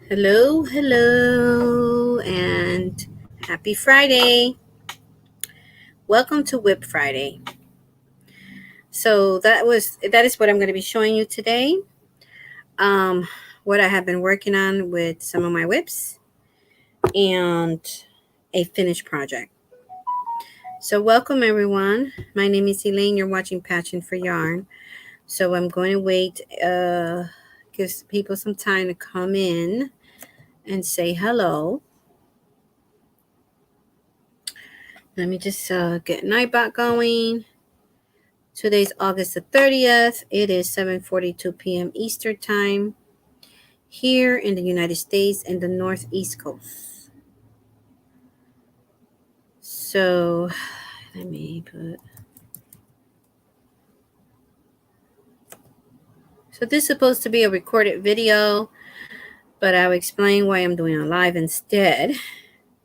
Hello, hello, and happy Friday. Welcome to WiP Friday. So that is what I'm going to be showing you today. What I have been working on with some of my WIPs and a finished project. So welcome everyone. My name is Elaine. You're watching Passion for Yarn. So I'm going to wait, give people some time to come in and say hello. Let me just get Nightbot going. Today's August the 30th. It is 7:42 p.m. Eastern Time here in the United States and the Northeast Coast. So let me put... So this is supposed to be a recorded video, but I'll explain why I'm doing a live instead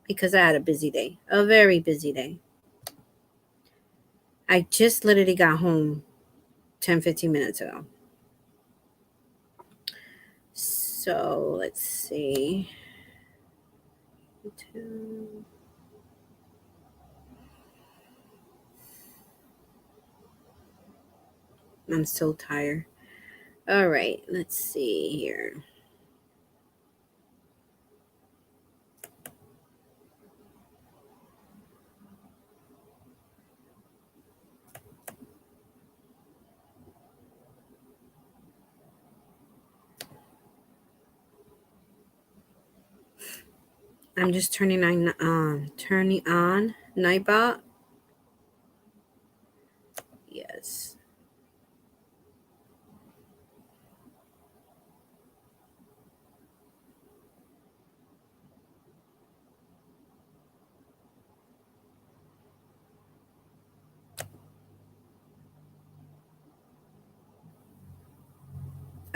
because I had a busy day, a very busy day. I just literally got home 10-15 minutes ago. So let's see. I'm so tired. All right, let's see here. I'm just turning on Nightbot. Yes.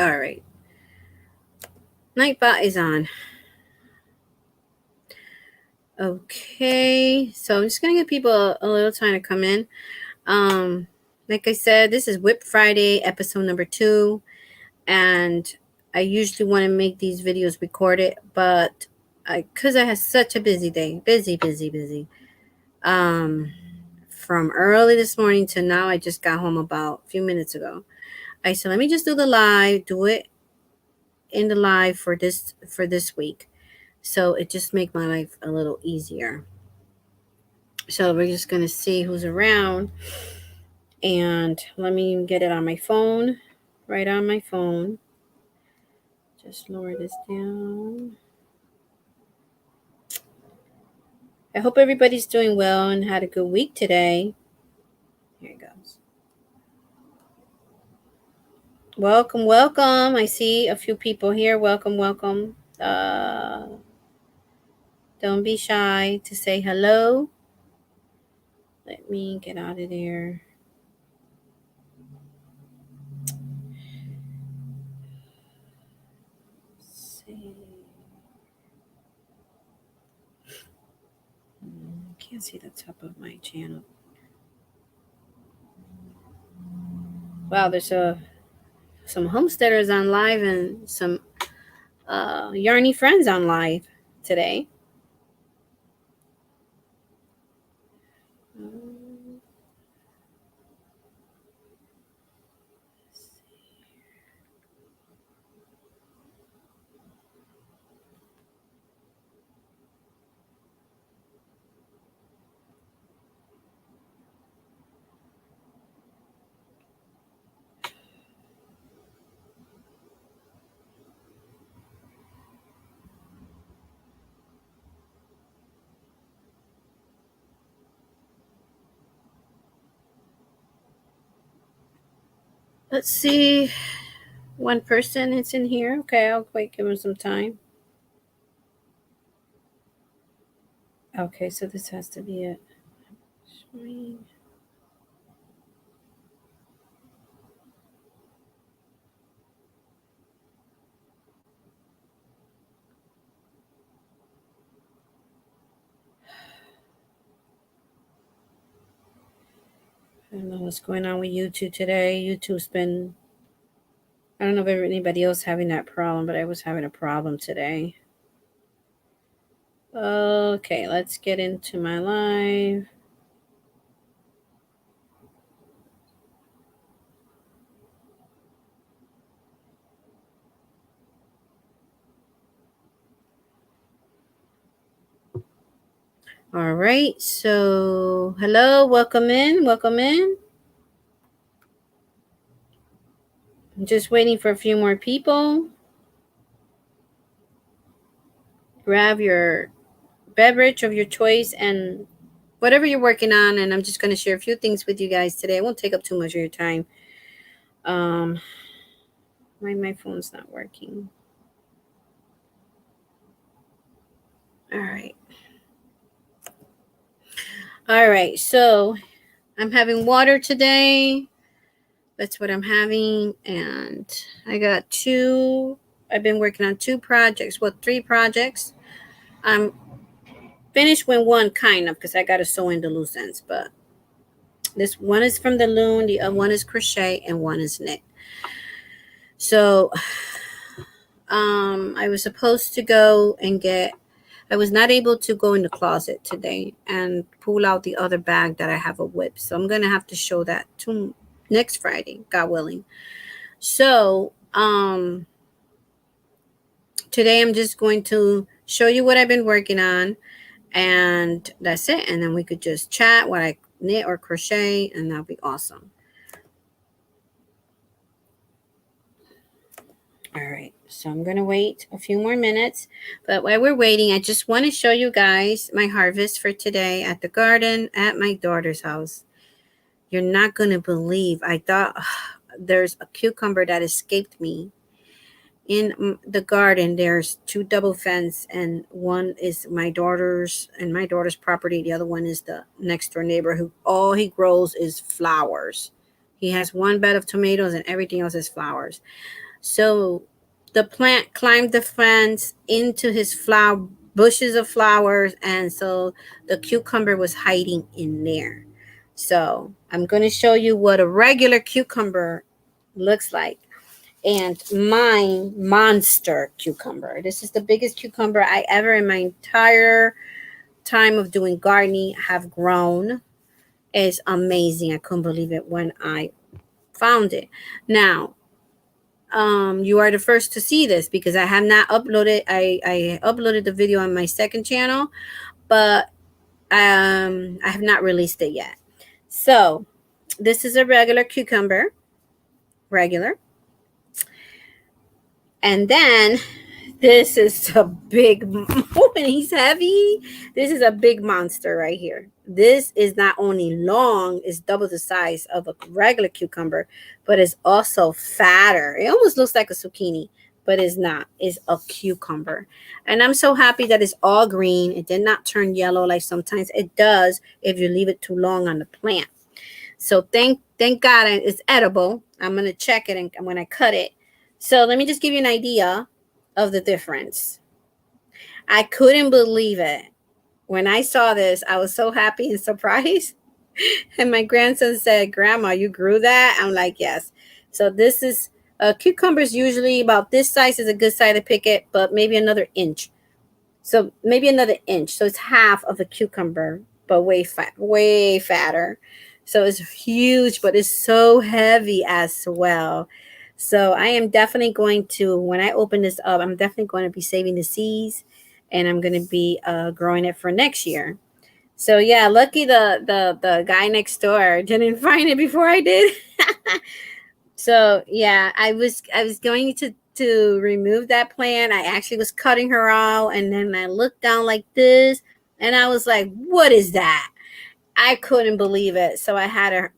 All right. Nightbot is on. Okay. So I'm just gonna give people a little time to come in. Like I said, this is WiP Friday, episode number 2. And I usually want to make these videos recorded, but because I had such a busy day, busy. From early this morning to now, I just got home about a few minutes ago. I said, let me just do the live, do it in the live for this week. So it just make my life a little easier. So we're just going to see who's around. And let me get it on my phone, right on my phone. Just lower this down. I hope everybody's doing well and had a good week today. Here it goes. Welcome, welcome. I see a few people here. Welcome. Don't be shy to say hello. Let me get out of there. Let's see. Can't see the top of my channel. Wow, there's some homesteaders on live and some yarny friends on live today. Let's see. One person is in here. Okay, I'll wait, give him some time. Okay, so this has to be it. Screen. I don't know what's going on with YouTube today. YouTube's been I don't know if anybody else having that problem, but I was having a problem today. Okay, let's get into my live. All right, so hello, welcome in, welcome in. I'm just waiting for a few more people. Grab your beverage of your choice and whatever you're working on, and I'm just going to share a few things with you guys today. I won't take up too much of your time. My phone's not working. All right. All right, so I'm having water today. That's what I'm having, and I got I've been working on 2 projects, 3 projects. I'm finished with one kind of because I got to sew in the loose ends, but this one is from the loom, the other one is crochet, and one is knit. So I was supposed to go and I was not able to go in the closet today and pull out the other bag that I have a WiP. So I'm going to have to show that to next Friday, God willing. So today I'm just going to show you what I've been working on, and that's it. And then we could just chat what I knit or crochet, and that'll be awesome. All right, so I'm going to wait a few more minutes. But while we're waiting, I just want to show you guys my harvest for today at the garden at my daughter's house. You're not going to believe. I thought there's a cucumber that escaped me. In the garden, there's 2 double fence, and one is my daughter's and my daughter's property. The other one is the next door neighbor who all he grows is flowers. He has 1 bed of tomatoes and everything else is flowers. So the plant climbed the fence into his bushes of flowers, and so the cucumber was hiding in there. So I'm going to show you what a regular cucumber looks like. And my monster cucumber. This is the biggest cucumber I ever in my entire time of doing gardening have grown. It's amazing. I couldn't believe it when I found it. Now, you are the first to see this because I have not uploaded. I uploaded the video on my second channel, but I have not released it yet. So this is a regular cucumber, regular. And then this is a big, when he's heavy, this is a big monster right here. This is not only long, it's double the size of a regular cucumber, but it's also fatter. It almost looks like a zucchini, but it's not. It's a cucumber. And I'm so happy that it's all green. It did not turn yellow like sometimes it does if you leave it too long on the plant. So thank God it's edible. I'm going to check it and when I cut it. So let me just give you an idea of the difference. I couldn't believe it. When I saw this, I was so happy and surprised. And my grandson said, "Grandma, you grew that?" I'm like, yes. So this is cucumbers usually about this size is a good size to pick it, but maybe another inch. So maybe another inch. So it's half of a cucumber, but way fatter. So it's huge, but it's so heavy as well. So I am definitely going to, when I open this up, I'm definitely going to be saving the seeds, and I'm going to be growing it for next year. So yeah, lucky the guy next door didn't find it before I did. So yeah, I was going to remove that plant. I actually was cutting her out, and then I looked down like this, and I was like, "What is that?" I couldn't believe it. So I had to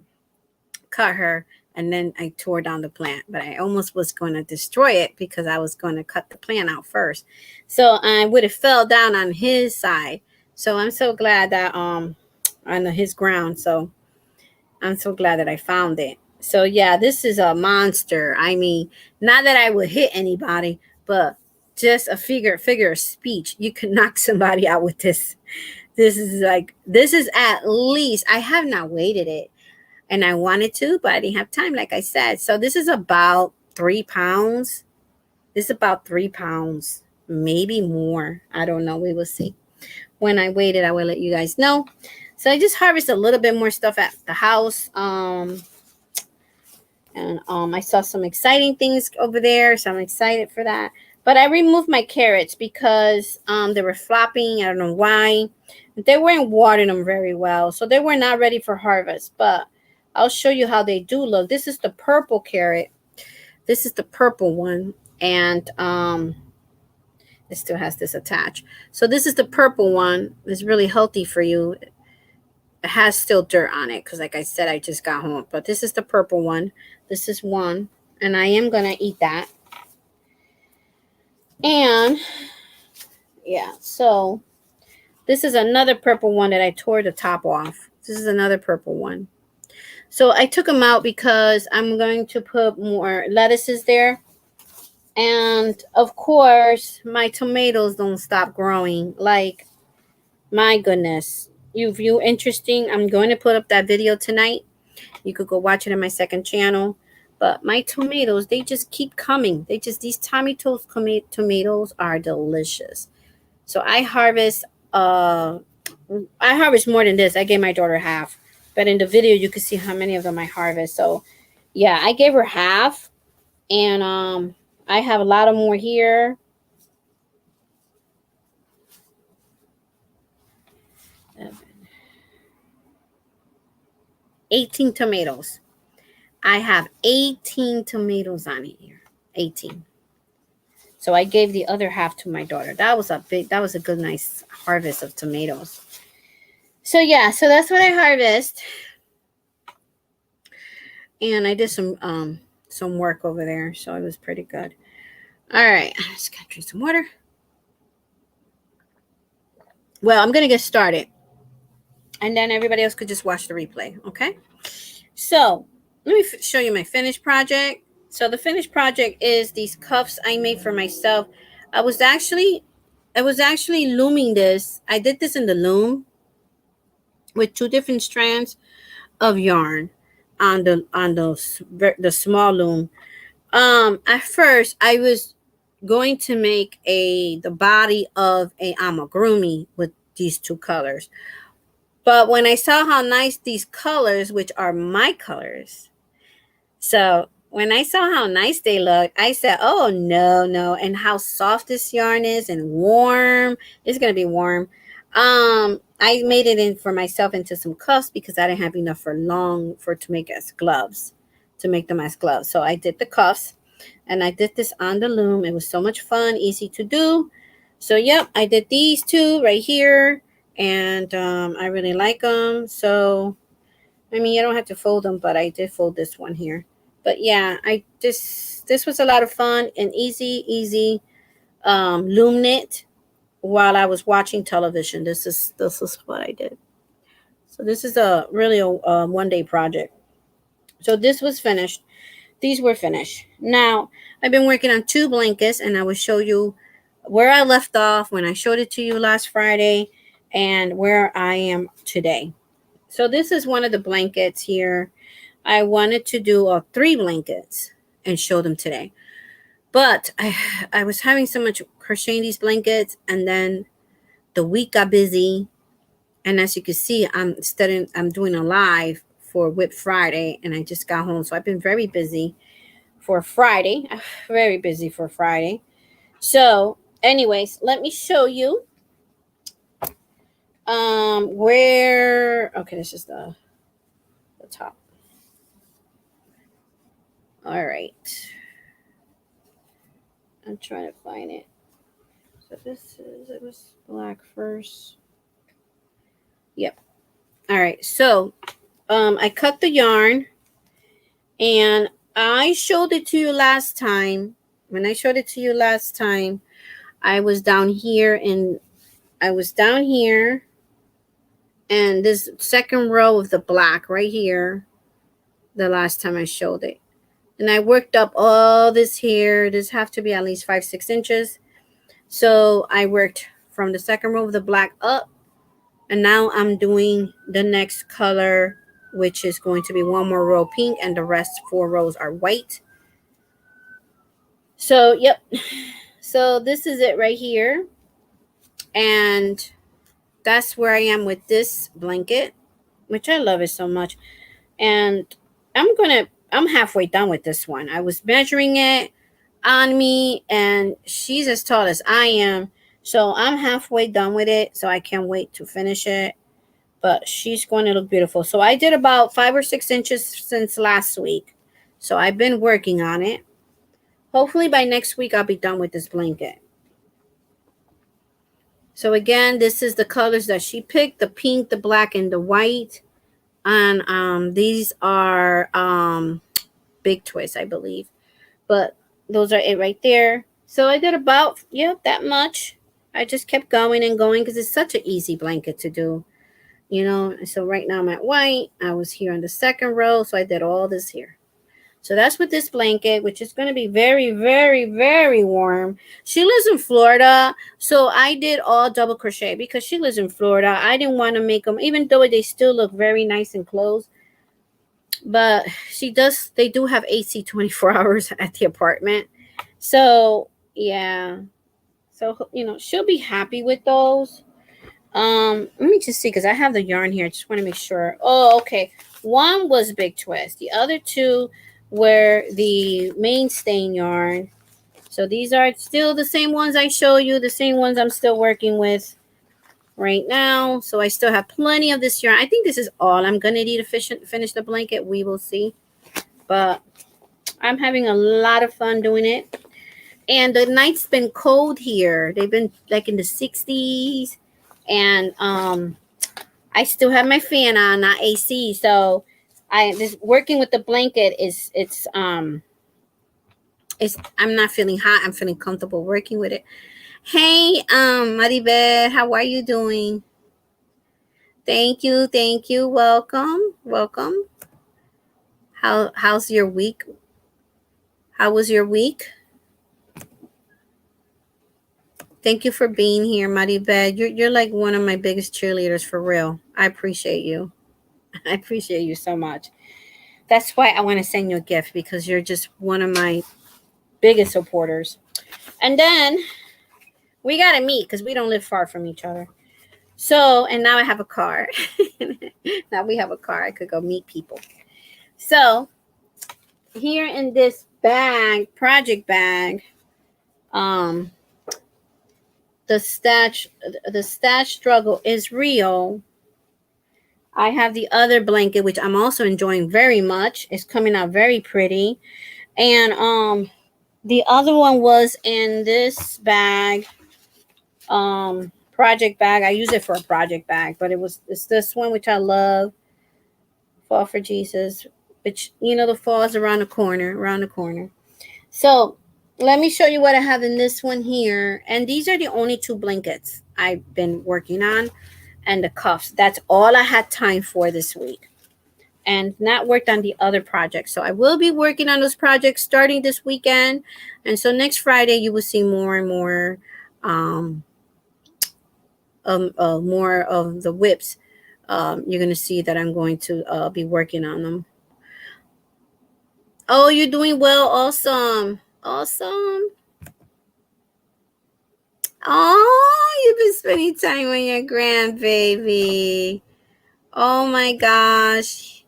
cut her, and then I tore down the plant. But I almost was going to destroy it because I was going to cut the plant out first. So I would have fell down on his side. So I'm so glad that on his ground. So I'm so glad that I found it. So yeah, this is a monster. I mean, not that I would hit anybody, but just a figure of speech. You can knock somebody out with this. This is at least, I have not weighted it, and I wanted to, but I didn't have time, like I said. So this is about 3 pounds. This is about 3 pounds, maybe more. I don't know. We will see. When I weigh it, I will let you guys know. So I just harvested a little bit more stuff at the house. I saw some exciting things over there, so I'm excited for that. But I removed my carrots because they were flopping. I don't know why. They weren't watering them very well, so they were not ready for harvest. But I'll show you how they do look. This is the purple carrot. This is the purple one, and it still has this attached. So this is the purple one. It's really healthy for you. It has still dirt on it because, like I said, I just got home. But this is the purple one. This is one, and I am gonna eat that. And yeah, so this is another purple one that I tore the top off. This is another purple one. So I took them out because I'm going to put more lettuces there. And of course, my tomatoes don't stop growing. Like, my goodness. You view interesting. I'm going to put up that video tonight. You could go watch it on my second channel. But my tomatoes, they just keep coming. These Tommy Toast tomatoes are delicious. So I harvest more than this. I gave my daughter half. But in the video, you can see how many of them I harvest. So yeah, I gave her half. And I have a lot of more here. Seven. 18 tomatoes. I have 18 tomatoes on here. 18. So I gave the other half to my daughter. That was a good, nice harvest of tomatoes. So yeah, so that's what I harvest. And I did some work over there, so it was pretty good. All right, I just gotta drink some water. Well, I'm gonna get started, and then everybody else could just watch the replay. Okay. So let me show you my finished project. So the finished project is these cuffs I made for myself. I was actually looming this. I did this in the loom with 2 different strands of yarn on the small loom. At first I was going to make the body of a amigurumi with these 2 colors. But when I saw how nice these colors, which are my colors, so when I saw how nice they look, I said, oh, no. And how soft this yarn is and warm. It's going to be warm. I made it in for myself into some cuffs because I didn't have enough to make as gloves, to make them as gloves. So I did the cuffs and I did this on the loom. It was so much fun, easy to do. So, yep, I did these 2 right here. And I really like them. So, I mean, you don't have to fold them, but I did fold this one here. But yeah, this was a lot of fun and easy loom knit while I was watching television. This is what I did. So this is really a one-day project. So this was finished. These were finished. Now I've been working on 2 blankets, and I will show you where I left off when I showed it to you last Friday and where I am today. So this is one of the blankets here. I wanted to do 3 blankets and show them today. But I was having so much crocheting these blankets, and then the week got busy. And as you can see, I'm doing a live for WiP Friday, and I just got home. So I've been very busy for Friday. Very busy for Friday. So anyways, let me show you where, okay, this is the top. All right, I'm trying to find it. So it was black first. Yep. All right, so I cut the yarn, and I showed it to you last time. When I showed it to you last time, I was down here, and this second row of the black right here, the last time I showed it. And I worked up all this here. This have to be at least 5-6 inches. So I worked from the second row of the black up. And now I'm doing the next color, which is going to be 1 more row pink, and the rest 4 rows are white. So, yep. So this is it right here. And that's where I am with this blanket, which I love it so much. And I'm halfway done with this one. I was measuring it on me, and she's as tall as I am. So I'm halfway done with it. So I can't wait to finish it. But she's going to look beautiful. So I did about 5 or 6 inches since last week. So I've been working on it. Hopefully by next week I'll be done with this blanket. So again, this is the colors that she picked: the pink, the black, and the white. And these are big twists, I believe. But those are it right there. So I did about, that much. I just kept going and going because it's such an easy blanket to do. So right now I'm at white. I was here on the second row, so I did all this here. So that's with this blanket, which is going to be very, very, very warm. She lives in Florida, so I did all double crochet because she lives in Florida. I didn't want to make them, even though they still look very nice and close. But they do have AC 24 hours at the apartment. So, yeah. So, she'll be happy with those. Let me just see, because I have the yarn here. I just want to make sure. Oh, okay. One was big twist. The other two were the main stain yarn. So these are still the same ones I show you, the same ones I'm still working with right now. So I still have plenty of this yarn. I think this is all I'm going to need to finish the blanket. We will see. But I'm having a lot of fun doing it. And the night's been cold here. They've been like in the 60s. And I still have my fan on, not AC. So this working with the blanket I'm not feeling hot. I'm feeling comfortable working with it. Hey, Maribel, how are you doing? Thank you, thank you. Welcome, welcome. How's your week? How was your week? Thank you for being here, Maribel. You're like one of my biggest cheerleaders, for real. I appreciate you. I appreciate you so much. That's why I want to send you a gift, because you're just one of my biggest supporters. And then we got to meet because we don't live far from each other. So, and now I have a car. Now we have a car. I could go meet people. So, here in this bag, project bag, the stash struggle is real. I have the other blanket, which I'm also enjoying very much. It's coming out very pretty. And the other one was in this bag, project bag. I use it for a project bag, but it's this one, which I love. Fall for Jesus, which, the fall is around the corner. So let me show you what I have in this one here. And these are the only two blankets I've been working on, and the cuffs. That's all I had time for this week, and not worked on the other projects. So I will be working on those projects starting this weekend. And so next Friday, you will see more and more, more of the WIPs. You're going to see that I'm going to be working on them. Oh, you're doing well. Awesome. Awesome. Oh, you've been spending time with your grandbaby. Oh my gosh.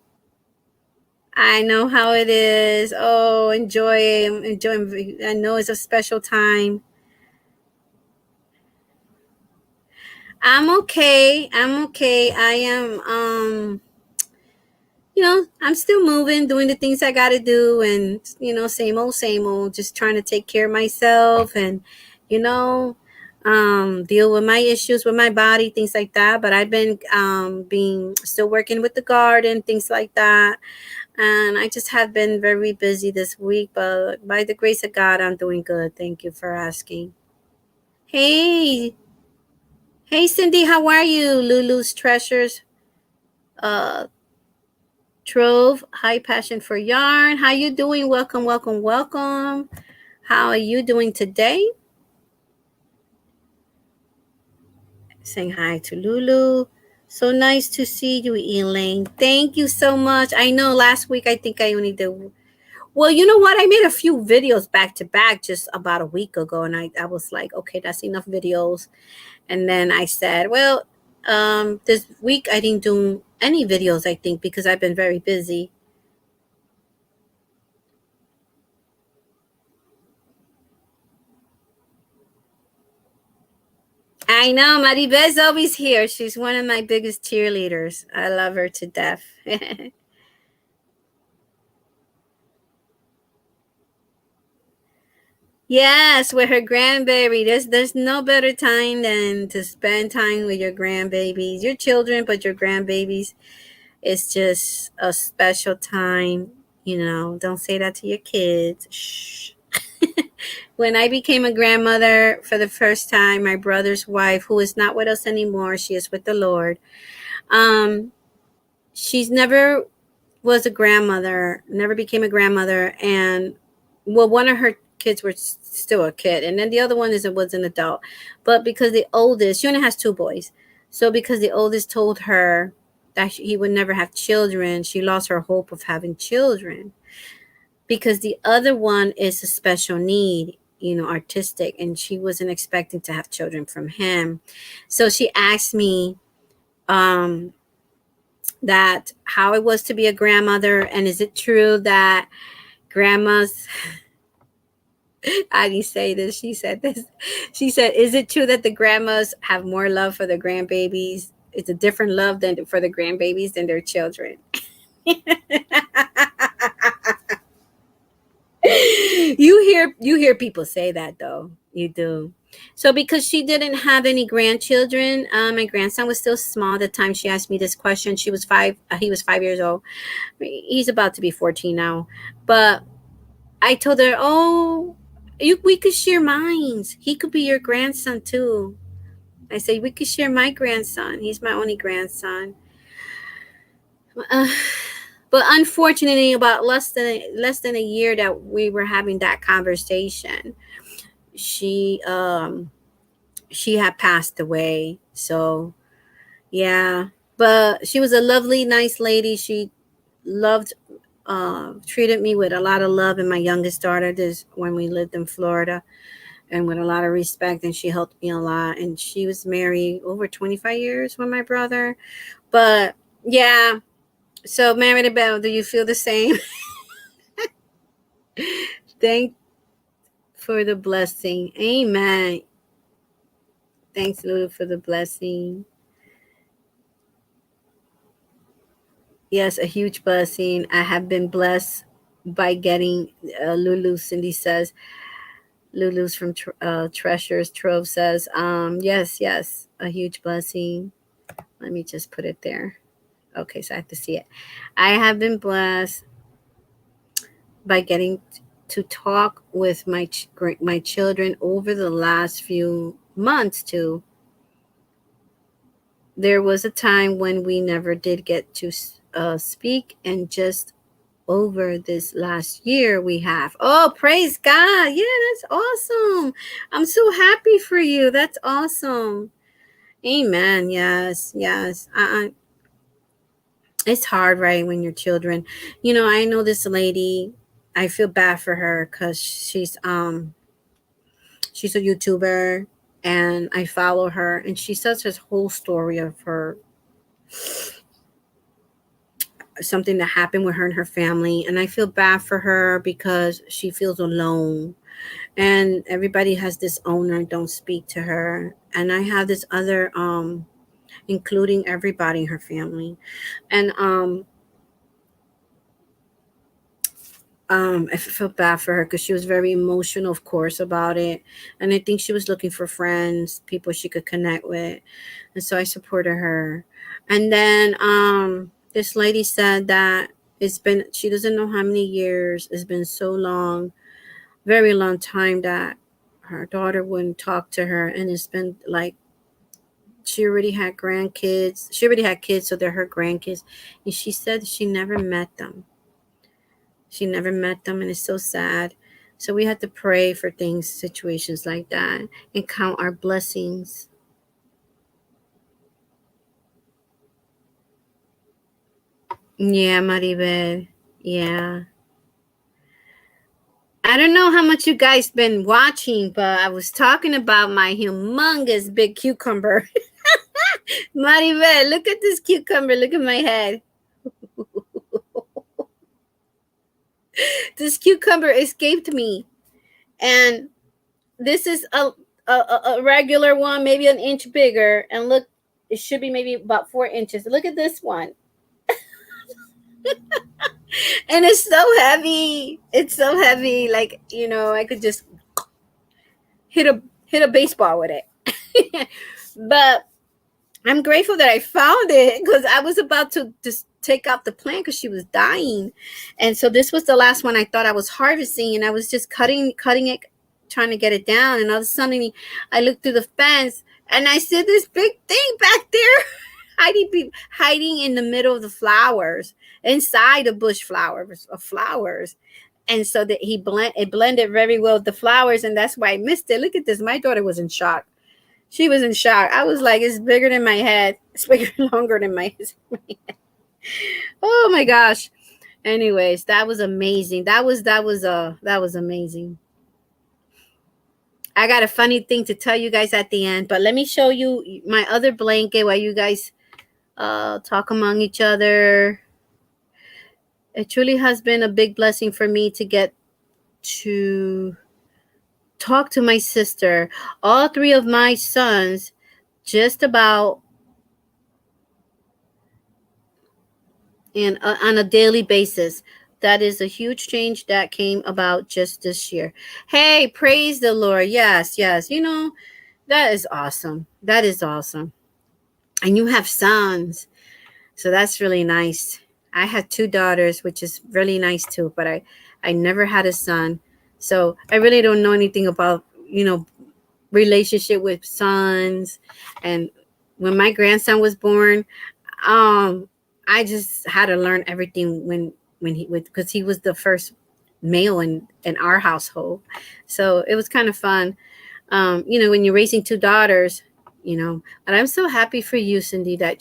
I know how it is. Oh, enjoy it. Enjoy. I know it's a special time. I'm okay. I'm okay. I am I'm still moving, doing the things I gotta do, and same old, just trying to take care of myself, and deal with my issues with my body, things like that. But I've been being still working with the garden, things like that. And I just have been very busy this week, but by the grace of God, I'm doing good. Thank you for asking. Hey, Cindy, how are you? Lulu's Treasures, Trove, High Passion for Yarn. How you doing? Welcome, welcome, welcome. How are you doing today? Saying hi to Lulu. So nice to see you, Elaine. Thank you so much. I know last week I think I only did Well, you know what? I made a few videos back to back just about a week ago, and I was like, okay, that's enough videos. And then I said, well, this week I didn't do any videos, I think, because I've been very busy. I know, Maribel's always here. She's one of my biggest cheerleaders. I love her to death. Yes, with her grandbaby. There's no better time than to spend time with your grandbabies, your children, but your grandbabies. It's just a special time. Don't say that to your kids. Shh. When I became a grandmother for the first time, my brother's wife, who is not with us anymore, she is with the Lord. Um, she's never was a grandmother, never became a grandmother, and well, one of her kids were still a kid, and then the other one was an adult. But because the oldest, she only has two boys, so because the oldest told her that he would never have children, she lost her hope of having children because the other one is a special need, artistic, and she wasn't expecting to have children from him. So she asked me um that how it was to be a grandmother, and is it true that grandmas I didn't say this, she said this. She said, is it true that the grandmas have more love for the grandbabies? It's a different love than for the grandbabies than their children. You hear people say that, though. You do. So because she didn't have any grandchildren, my grandson was still small at the time she asked me this question. She was 5. He was 5 years old. He's about to be 14 now. But I told her, oh, we could share minds. He could be your grandson too. I say we could share my grandson. He's my only grandson. Uh, but unfortunately, about less than a year that we were having that conversation, she she had passed away. So yeah, but she was a lovely, nice lady. She loved treated me with a lot of love, and my youngest daughter, this when we lived in Florida, and with a lot of respect, and she helped me a lot, and she was married over 25 years with my brother. But yeah, so married Bell, do you feel the same? Thank for the blessing. Amen. Thanks, Lulu, for the blessing. Yes, a huge blessing. I have been blessed by getting Lulu. Cindy says, Lulu's from Treasures Trove says, yes, yes, a huge blessing. Let me just put it there. Okay, so I have to see it. I have been blessed by getting to talk with my children over the last few months too. There was a time when we never did get to speak, and just over this last year we have. Oh, praise God. Yeah, that's awesome. I'm so happy for you. That's awesome. Amen. Yes, yes. It's hard, right, when your children. I know this lady. I feel bad for her because she's a YouTuber, and I follow her, and she says this whole story of her something that happened with her and her family, and I feel bad for her because she feels alone, and everybody has this owner don't speak to her, and I have this other including everybody in her family, and I felt bad for her because she was very emotional, of course, about it. And I think she was looking for friends, people she could connect with. And so I supported her. And then this lady said that she doesn't know how many years, it's been so long, very long time that her daughter wouldn't talk to her. And it's been like, she already had grandkids. She already had kids, so they're her grandkids. And she said she never met them. She never met them, and it's so sad. So we have to pray for things, situations like that, and count our blessings. Yeah, Maribel. Yeah. I don't know how much you guys been watching, but I was talking about my humongous big cucumber. Maribel, look at this cucumber. Look at my head. This cucumber escaped me. And this is a regular one, maybe an inch bigger. And look, it should be maybe about 4 inches. Look at this one. And it's so heavy. It's so heavy. Like, I could just hit a baseball with it. But I'm grateful that I found it, because I was about to just take out the plant because she was dying. And so this was the last one I thought I was harvesting, and I was just cutting it, trying to get it down. And all of a sudden I looked through the fence and I see this big thing back there hiding in the middle of the flowers, inside the bush flowers. And so that it blended very well with the flowers, and that's why I missed it. Look at this. My daughter was in shock. She was in shock. I was like, it's bigger than my head. It's bigger, longer than my head. Oh my gosh. Anyways, that was amazing. That was amazing. I got a funny thing to tell you guys at the end, but let me show you my other blanket while you guys talk among each other. It truly has been a big blessing for me to get to talk to my sister. All three of my sons, just about on a daily basis. That is a huge change that came about just this year. Hey, praise the Lord. Yes. That is awesome. That is awesome. And you have sons, so that's really nice. I had 2 daughters, which is really nice too, but I never had a son. So I really don't know anything about, relationship with sons. And when my grandson was born, I just had to learn everything because he was the first male in our household. So it was kind of fun. When you're raising 2 daughters, and I'm so happy for you, Cindy, that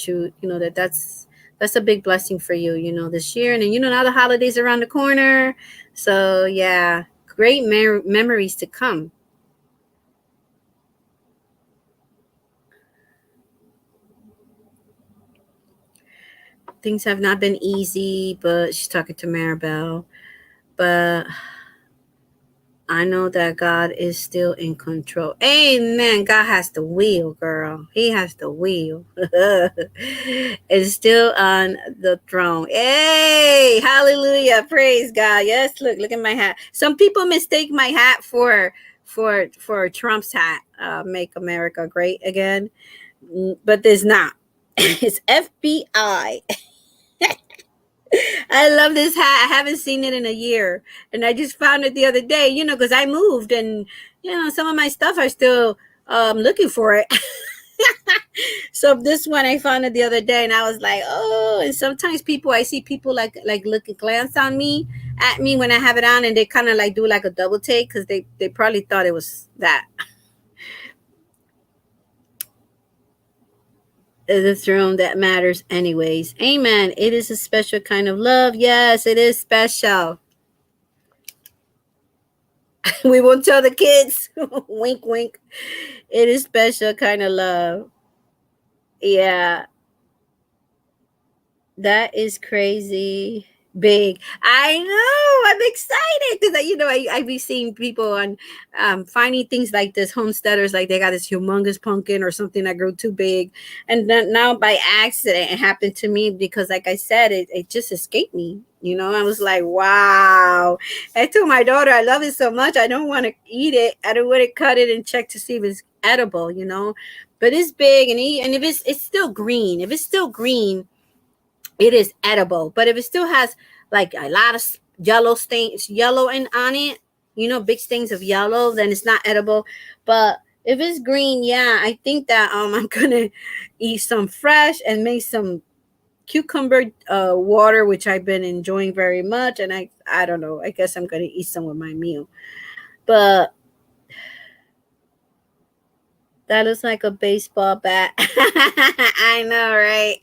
that's a big blessing for you, this year. And then, now the holidays around the corner. So yeah, great memories to come. Things have not been easy, but she's talking to Maribel. But I know that God is still in control. Amen. God has the wheel, girl. He has the wheel. It's still on the throne. Hey, hallelujah. Praise God. Yes, look at my hat. Some people mistake my hat for Trump's hat. Make America Great Again. But there's not. It's FBI. I love this hat. I haven't seen it in a year. And I just found it the other day, because I moved, and, some of my stuff are still looking for it. So this one I found it the other day, and I was like, oh. And sometimes I see people like look and glance at me when I have it on, and they kind of like do like a double take, because they probably thought it was that. The throne that matters anyways. Amen. It is a special kind of love. Yes, it is special. We won't tell the kids. Wink, wink. It is special kind of love. Yeah. That is crazy big. I know. I'm excited because I be seeing people on finding things like this, homesteaders, like they got this humongous pumpkin or something that grew too big, and then now by accident it happened to me, because like I said, it just escaped me. I was like, wow. I told my daughter I love it so much I don't want to eat it. I don't want to cut it and check to see if it's edible. But it's big, and if it's still green. If it's still green, it is edible. But if it still has like a lot of yellow on it, big stains of yellow, then it's not edible. But if it's green, yeah, I think that I'm gonna eat some fresh and make some cucumber water, which I've been enjoying very much. And I don't know, I guess I'm gonna eat some with my meal. But that looks like a baseball bat. I know, right?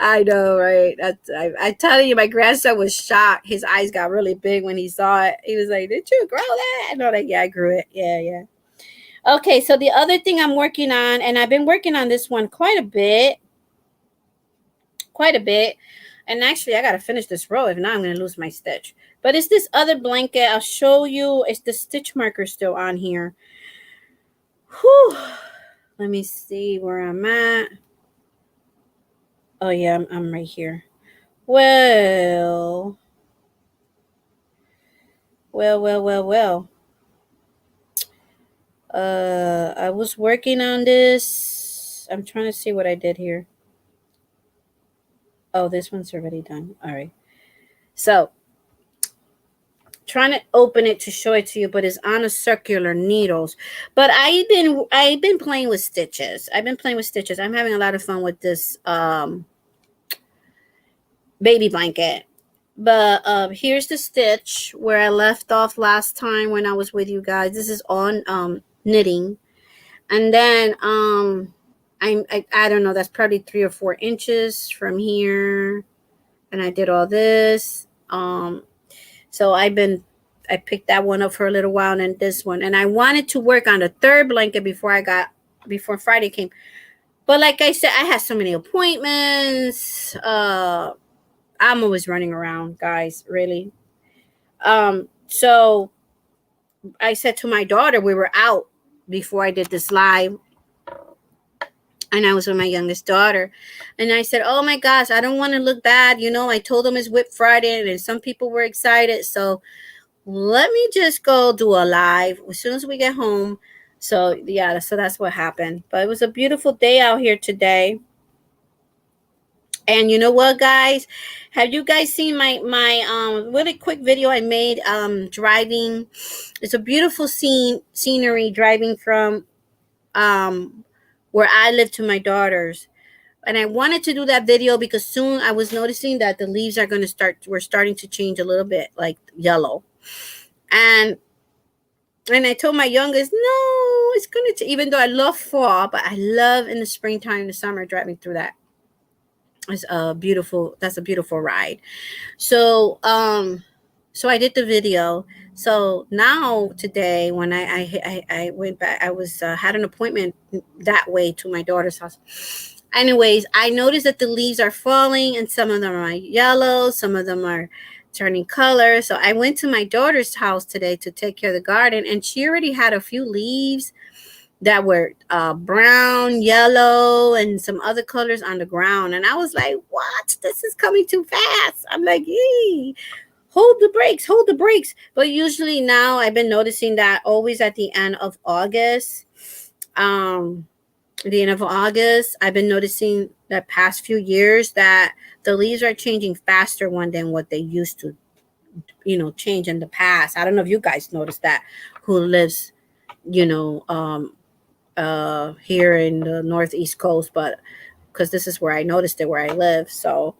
I know, right? I telling you, my grandson was shocked. His eyes got really big when he saw it. He was like, "Did you grow that?" And I'm like, "Yeah, I grew it. Yeah, yeah." Okay, so the other thing I'm working on, and I've been working on this one quite a bit. And actually, I got to finish this row. If not, I'm going to lose my stitch. But it's this other blanket. I'll show you. It's the stitch marker still on here. Whew. Let me see where I'm at. Oh, yeah, I'm right here. Well. I was working on this. I'm trying to see what I did here. Oh, this one's already done. All right. So, trying to open it to show it to you, but it's on a circular needles. But I've been playing with stitches. I'm having a lot of fun with this baby blanket. But here's the stitch where I left off last time when I was with you guys. This is on knitting. And then I don't know, that's probably 3 or 4 inches from here. And I did all this. So I picked that one up for a little while, and then this one. And I wanted to work on the third blanket before Friday came. But like I said, I had so many appointments. I'm always running around, guys, really. So I said to my daughter, we were out before I did this live, and I was with my youngest daughter, and I said, oh my gosh, I don't want to look bad. You know, I told them it's WiP Friday, and some people were excited. So let me just go do a live as soon as we get home. So yeah, so that's what happened. But it was a beautiful day out here today. And you know what, guys? Have you guys seen my really quick video I made driving? It's a beautiful scenery driving from where I live to my daughter's. And I wanted to do that video because soon I was noticing that the leaves are we're starting to change a little bit, like yellow. And I told my youngest, no, it's going to, even though I love fall, but I love in the springtime, the summer, driving through that. It's that's a beautiful ride. So, so I did the video. So now today, when I went back, I was, had an appointment that way to my daughter's house. Anyways, I noticed that the leaves are falling, and some of them are yellow, some of them are turning color. So I went to my daughter's house today to take care of the garden, and she already had a few leaves that were brown, yellow, and some other colors on the ground. And I was like, what? This is coming too fast. I'm like, yee, hold the brakes. But usually now I've been noticing that always at the end of August, I've been noticing the past few years that the leaves are changing faster than what they used to, change in the past. I don't know if you guys noticed that, who lives, here in the Northeast coast, but because this is where I noticed it, where I live. So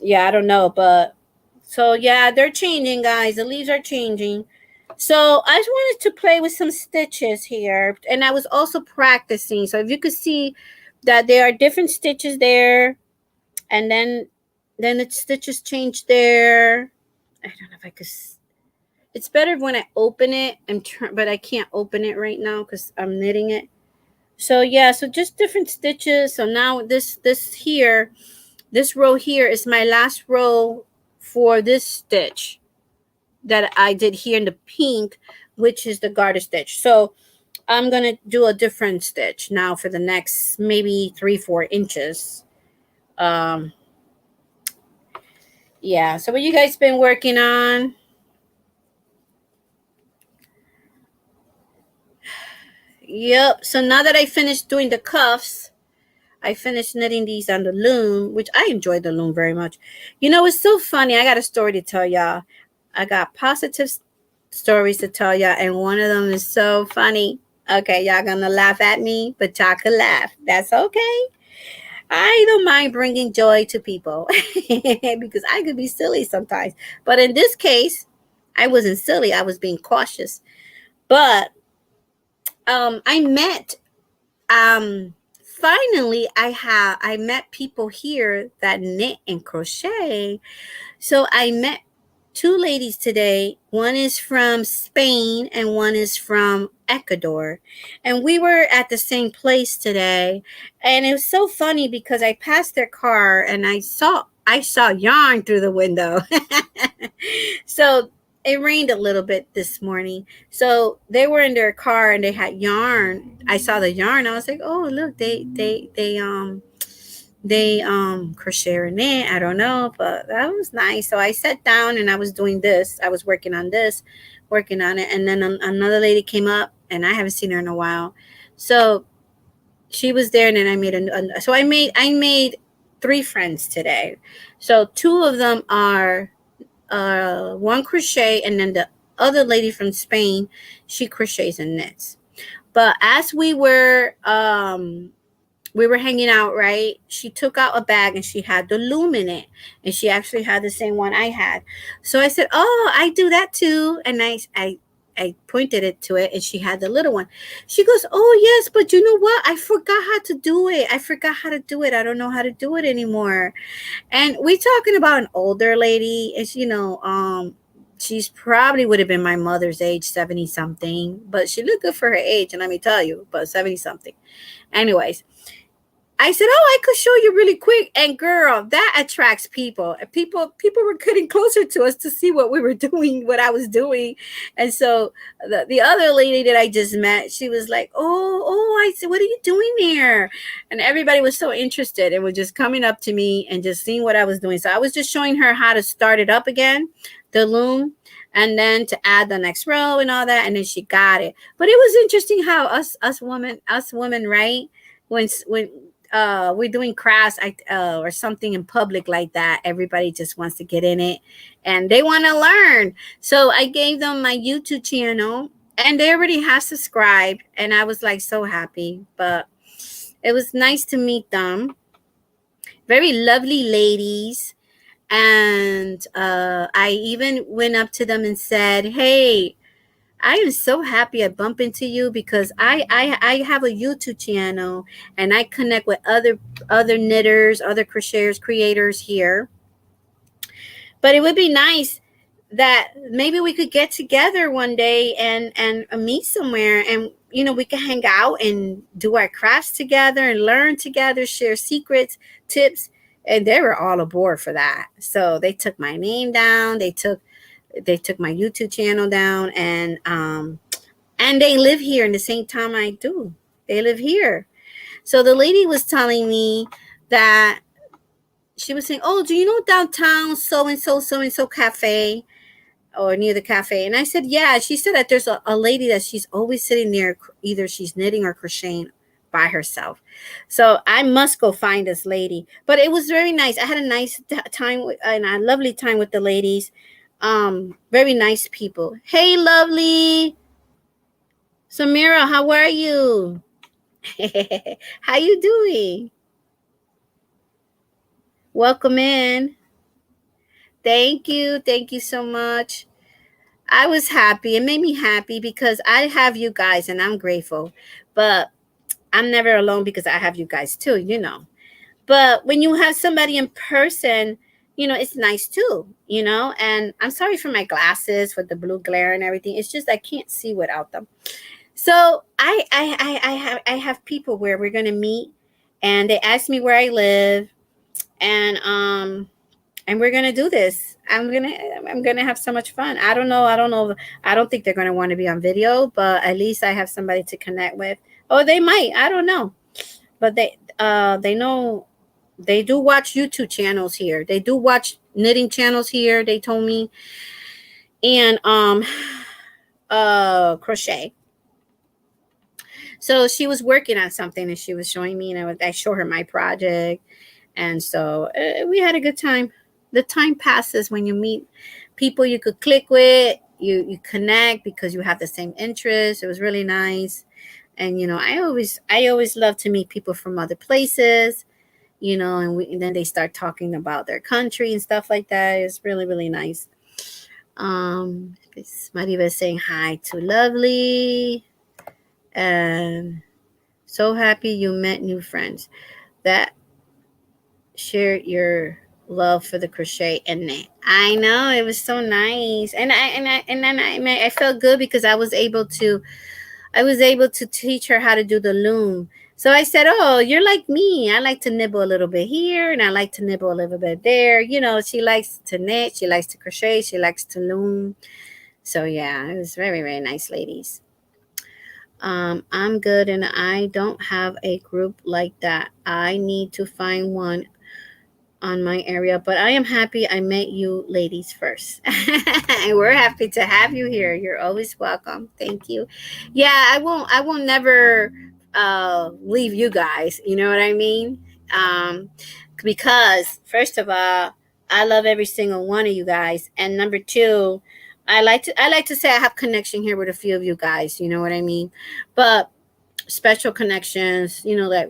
yeah, I don't know, but so yeah, they're changing, guys. The leaves are changing. So I just wanted to play with some stitches here, and I was also practicing. So if you could see that there are different stitches there, and then the stitches change there. I don't know if I could. It's better when I open it but I can't open it right now because I'm knitting it. So yeah, so just different stitches. So now this row here is my last row for this stitch that I did here in the pink, which is the garter stitch. So I'm going to do a different stitch now for the next maybe 3-4 inches. Yeah, so what you guys been working on? Yep, so now that I finished doing the cuffs, I finished knitting these on the loom, which I enjoyed the loom very much. You know, it's so funny. I got a story to tell y'all. I got positive stories to tell y'all, and one of them is so funny. Okay, y'all gonna laugh at me, but y'all can laugh. That's okay. I don't mind bringing joy to people because I could be silly sometimes. But in this case, I wasn't silly. I was being cautious. But I met finally I met people here that knit and crochet. So I met two ladies today. One is from Spain and one is from Ecuador. And we were at the same place today. And it was so funny because I passed their car and I saw yarn through the window. So it rained a little bit this morning. So they were in their car and they had yarn. I saw the yarn. I was like, "Oh, look, they crochet or knit. I don't know, but that was nice." So I sat down and I was doing this. I was working on this, working on it, and then another lady came up, and I haven't seen her in a while. So she was there, and then I made so I made three friends today. So two of them are one crochet, and then the other lady from Spain, she crochets and knits. But as we were hanging out, right? She took out a bag and she had the loom in it. And she actually had the same one I had. So I said, "Oh, I do that too." And I pointed it to it and she had the little one. She goes, "Oh, yes, but you know what? I forgot how to do it. I forgot how to do it. I don't know how to do it anymore." And we talking about an older lady. It's, she's probably would have been my mother's age, 70 something. But she looked good for her age. And let me tell you, but 70 something. Anyways, I said, "Oh, I could show you really quick." And girl, that attracts people. And people were getting closer to us to see what we were doing, what I was doing. And so the other lady that I just met, she was like, "Oh," I said, "What are you doing there?" And everybody was so interested and was just coming up to me and just seeing what I was doing. So I was just showing her how to start it up again, the loom, and then to add the next row and all that. And then she got it. But it was interesting how us women, right? When we're doing crafts or something in public like that, everybody just wants to get in it and they want to learn. So I gave them my YouTube channel and they already have subscribed, and I was like so happy. But it was nice to meet them. Very lovely ladies. And I even went up to them and said, "Hey, I am so happy I bump into you because I have a YouTube channel and I connect with other knitters, other crocheters, creators here. But it would be nice that maybe we could get together one day and meet somewhere, and we can hang out and do our crafts together and learn together, share secrets, tips." And they were all aboard for that. So they took my name down, they took my YouTube channel down, and they live here in the same town I do. They live here. So the lady was telling me that she was saying, "Oh, do you know downtown so and so cafe, or near the cafe?" And I said, "Yeah." She said that there's a lady that she's always sitting there, either she's knitting or crocheting by herself. So I must go find this lady. But it was very nice. I had a nice time and a lovely time with the ladies. Very nice people. Hey, lovely Samira, how are you? How you doing? Welcome in. Thank you so much. I was happy. It made me happy because I have you guys and I'm grateful. But I'm never alone because I have you guys too. But when you have somebody in person, it's nice too. And I'm sorry for my glasses with the blue glare and everything. It's just I can't see without them. So I have people where we're gonna meet, and they asked me where I live, and we're gonna do this. I'm gonna have so much fun. I don't know. I don't think they're gonna want to be on video, but at least I have somebody to connect with. Oh, they might. I don't know, but they know. They do watch YouTube channels here. They do watch knitting channels here. They told me, and crochet. So she was working on something and she was showing me, and I show her my project. And so we had a good time. The time passes when you meet people you could click with, you connect because you have the same interests. It was really nice. And I always love to meet people from other places, and then they start talking about their country and stuff like that. It's really, really nice. Mariva is saying hi to Lovely. And So happy you met new friends that shared your love for the crochet and knit. I know it was so nice, and then I felt good because I was able to teach her how to do the loom. So I said, "Oh, you're like me. I like to nibble a little bit here, and I like to nibble a little bit there." She likes to knit, she likes to crochet, she likes to loom. So yeah, it was very, very nice, ladies. I'm good, and I don't have a group like that. I need to find one on my area, but I am happy I met you ladies first. And we're happy to have you here. You're always welcome. Thank you. Yeah, I will never leave you guys. You know what I mean? Because first of all, I love every single one of you guys. And number two, I like to say I have connection here with a few of you guys, you know what I mean? But special connections, that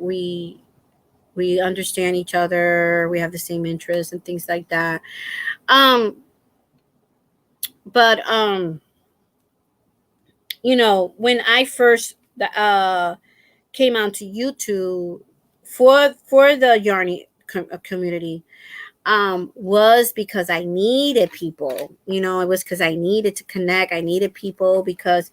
we understand each other, we have the same interests and things like that. But when I first came onto YouTube for the Yarny community, was because I needed people. It was because I needed to connect. I needed people because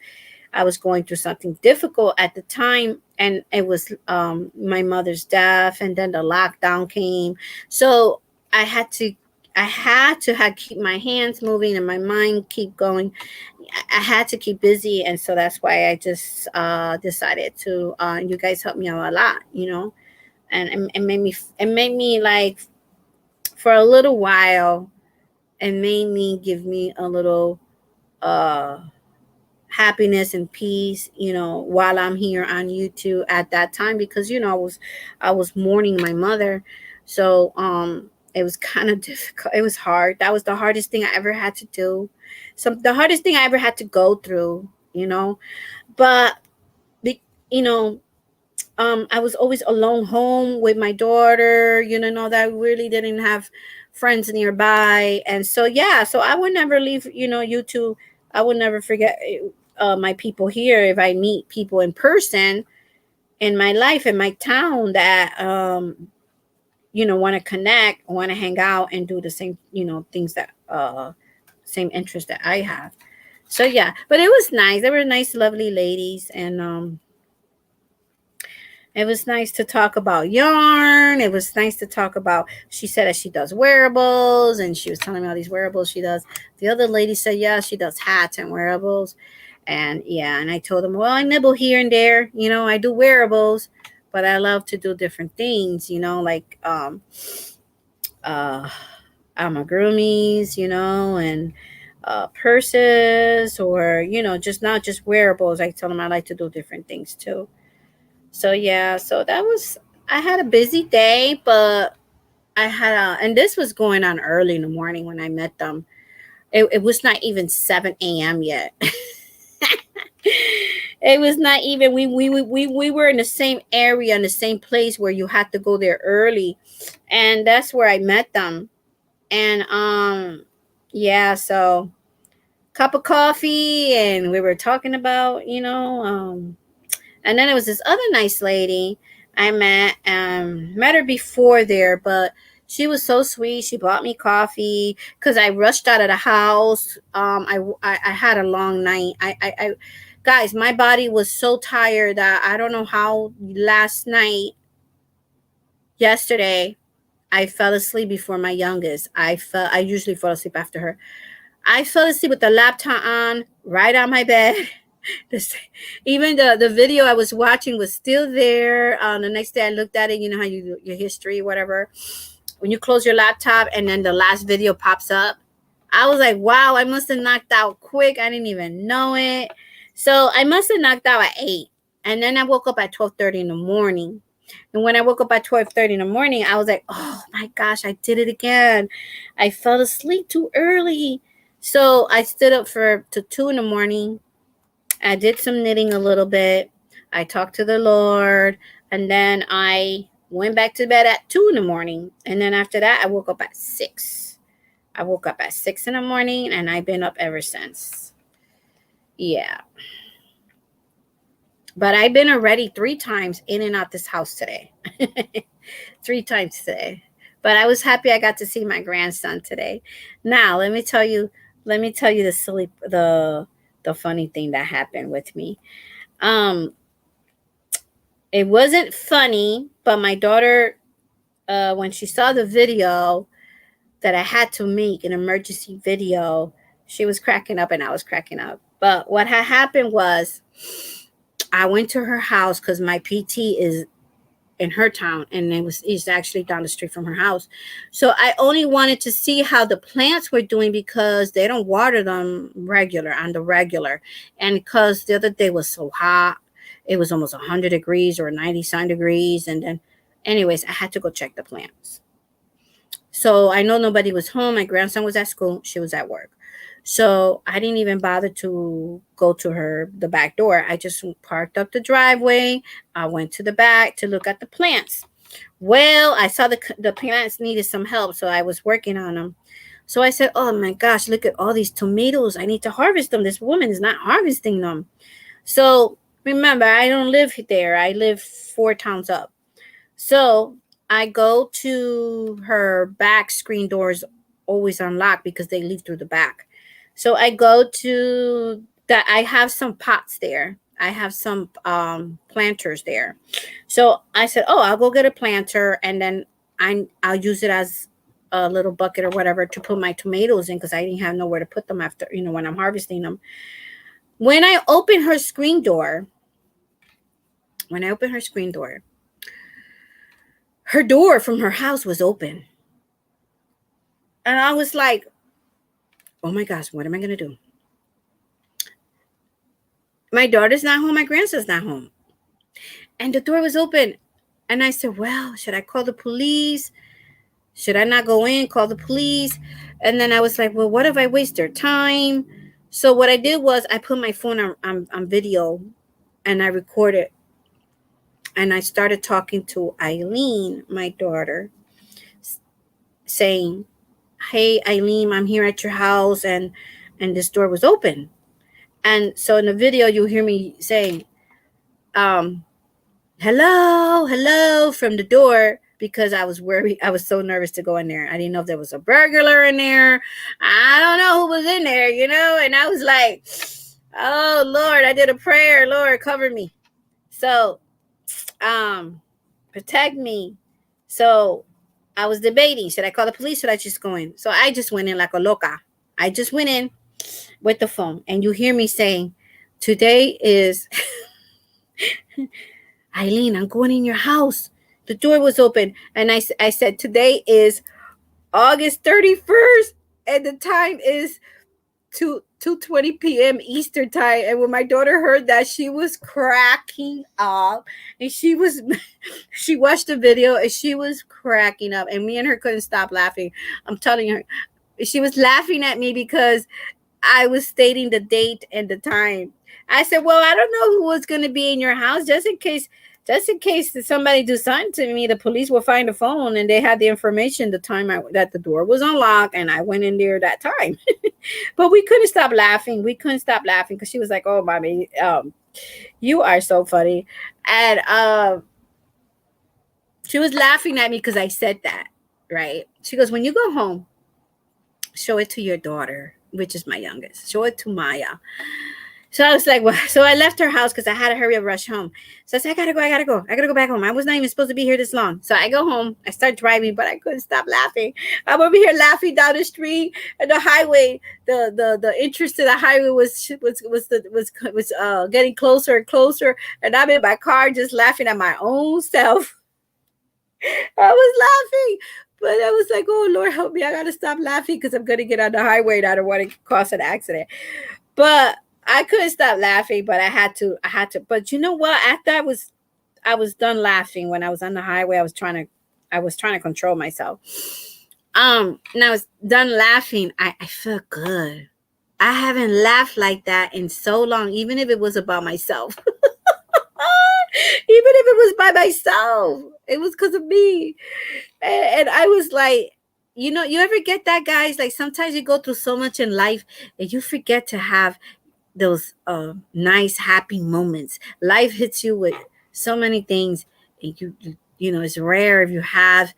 I was going through something difficult at the time, and it was my mother's death, and then the lockdown came. So I had to, keep my hands moving and my mind keep going. I had to keep busy, and so that's why I just decided to. You guys helped me out a lot, and it made me like for a little while. It made me give me a little uh happiness and peace, while I'm here on YouTube at that time, because I was mourning my mother. So it was kind of difficult. It was hard. That was the hardest thing I ever had to do. The hardest thing I ever had to go through. But be- you know I was always alone home with my daughter, that I really didn't have friends nearby. And so, yeah, so I would never leave, you two. I would never forget my people here. If I meet people in person in my life, in my town, that, want to connect, want to hang out and do the same, things that, same interest that I have. So, yeah, but it was nice. They were nice, lovely ladies. And, it was nice to talk about yarn. It was nice to talk about, she said that she does wearables, and she was telling me all these wearables she does. The other lady said, yeah, she does hats and wearables. And yeah, and I told them, well, I nibble here and there. I do wearables, but I love to do different things, like uh amigurumis, and purses, or, just not just wearables. I told them I like to do different things too. So yeah, so I had a busy day, but and this was going on early in the morning when I met them. It was not even 7 a.m. yet. It was not even, we were in the same area, in the same place where you had to go there early. And that's where I met them. And yeah, so cup of coffee, and we were talking about, and then there was this other nice lady I met her before there, but she was so sweet. She bought me coffee because I rushed out of the house. I had a long night. Guys, my body was so tired that I don't know how last night, yesterday, I fell asleep before my youngest. I usually fall asleep after her. I fell asleep with the laptop on right on my bed. This, even the video I was watching was still there. The next day I looked at it. You know how you do your history, whatever. When you close your laptop and then the last video pops up, I was like, wow, I must have knocked out quick. I didn't even know it. So I must have knocked out at 8. And then I woke up at 12:30 in the morning. And when I woke up at 12:30 in the morning, I was like, oh my gosh, I did it again. I fell asleep too early. So I stood up to 2 in the morning. I did some knitting a little bit. I talked to the Lord. And then I went back to bed at 2 in the morning. And then after that, I woke up at 6. I woke up at 6 in the morning, and I've been up ever since. Yeah. But I've been already 3 times in and out this house today. 3 times today. But I was happy I got to see my grandson today. Now let me tell you the funny thing that happened with me. Um it wasn't funny, but my daughter, when she saw the video that I had to make an emergency video, she was cracking up and I was cracking up. But what had happened was I went to her house because my PT is in her town, and it's actually down the street from her house. So I only wanted to see how the plants were doing because they don't water them on the regular. And because the other day was so hot, it was almost 100 degrees or 90 degrees. And then anyways, I had to go check the plants. So I know nobody was home. My grandson was at school. She was at work. So I didn't even bother to go to the back door. I just parked up the driveway. I went to the back to look at the plants. Well, I saw the plants needed some help, so I was working on them. So I said, oh my gosh, look at all these tomatoes. I need to harvest them. This woman is not harvesting them. So remember, I don't live there. I live 4 towns up. So I go to her back screen doors, always unlocked because they leave through the back. So I go to that. I have some pots there. I have some planters there. So I said, oh, I'll go get a planter, and then I'll use it as a little bucket or whatever to put my tomatoes in because I didn't have nowhere to put them after, when I'm harvesting them. When I open her screen door, her door from her house was open. And I was like, oh my gosh, what am I going to do? My daughter's not home. My grandson's not home. And the door was open. And I said, well, should I call the police? Should I not go in, call the police? And then I was like, well, what if I waste their time? So what I did was I put my phone on video and I recorded. And I started talking to Eileen, my daughter, saying, hey, Eileen, I'm here at your house, and this door was open. And so in the video, you hear me saying, hello from the door, because I was worried. I was so nervous to go in there. I didn't know if there was a burglar in there. I don't know who was in there, and I was like, oh, Lord, I did a prayer. Lord, cover me. So, protect me. So I was debating, should I call the police? Should I just go in? So I just went in like a loca. I just went in with the phone, and you hear me saying, today is Eileen, I'm going in your house. The door was open. And I said, today is August 31st, and the time is 2:20 p.m. Eastern time. And when my daughter heard that, she was cracking up, and she watched the video and she was cracking up, and me and her couldn't stop laughing. I'm telling her, she was laughing at me because I was stating the date and the time. I said, well, I don't know who was going to be in your house, just in case somebody do something to me, the police will find the phone, and they had the information, the time that the door was unlocked, and I went in there that time. But we couldn't stop laughing. Because she was like, oh, mommy, you are so funny. And she was laughing at me because I said that, right? She goes, when you go home, show it to your daughter, which is my youngest. Show it to Maya. So I was like, well, so I left her house because I had to hurry up, rush home. So I said, I gotta go back home. I was not even supposed to be here this long. So I go home, I start driving, but I couldn't stop laughing. I'm over here laughing down the street, and the highway, the entrance to the highway was getting closer and closer, and I'm in my car just laughing at my own self. I was laughing, but I was like, oh Lord, help me! I gotta stop laughing because I'm gonna get on the highway and I don't want to cause an accident. But I couldn't stop laughing, but I had to. But you know what? After I was done laughing when I was on the highway, I was trying to control myself. And I was done laughing. I felt good. I haven't laughed like that in so long, even if it was about myself. Even if it was by myself, it was because of me. And I was like, you ever get that, guys? Like sometimes you go through so much in life and you forget to have those nice happy moments. Life hits you with so many things, and you know, it's rare if you have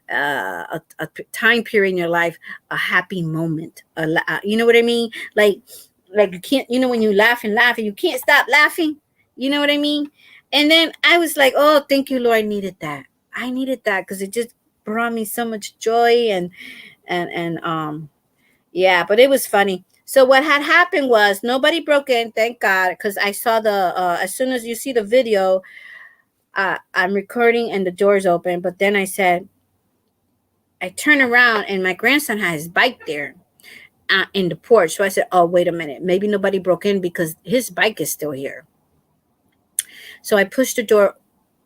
a time period in your life, a happy moment, you know what I mean, like you can't, you know, when you laugh and laugh and you can't stop laughing, you know what I mean. And then I was like, oh, thank you, Lord, I needed that because it just brought me so much joy. And yeah, but it was funny. So what had happened was nobody broke in, thank God, because I saw the as soon as you see the video, I'm recording and the door's open. But then I turn around and my grandson had his bike there in the porch. So I said, oh, wait a minute, maybe nobody broke in because his bike is still here. So I pushed the door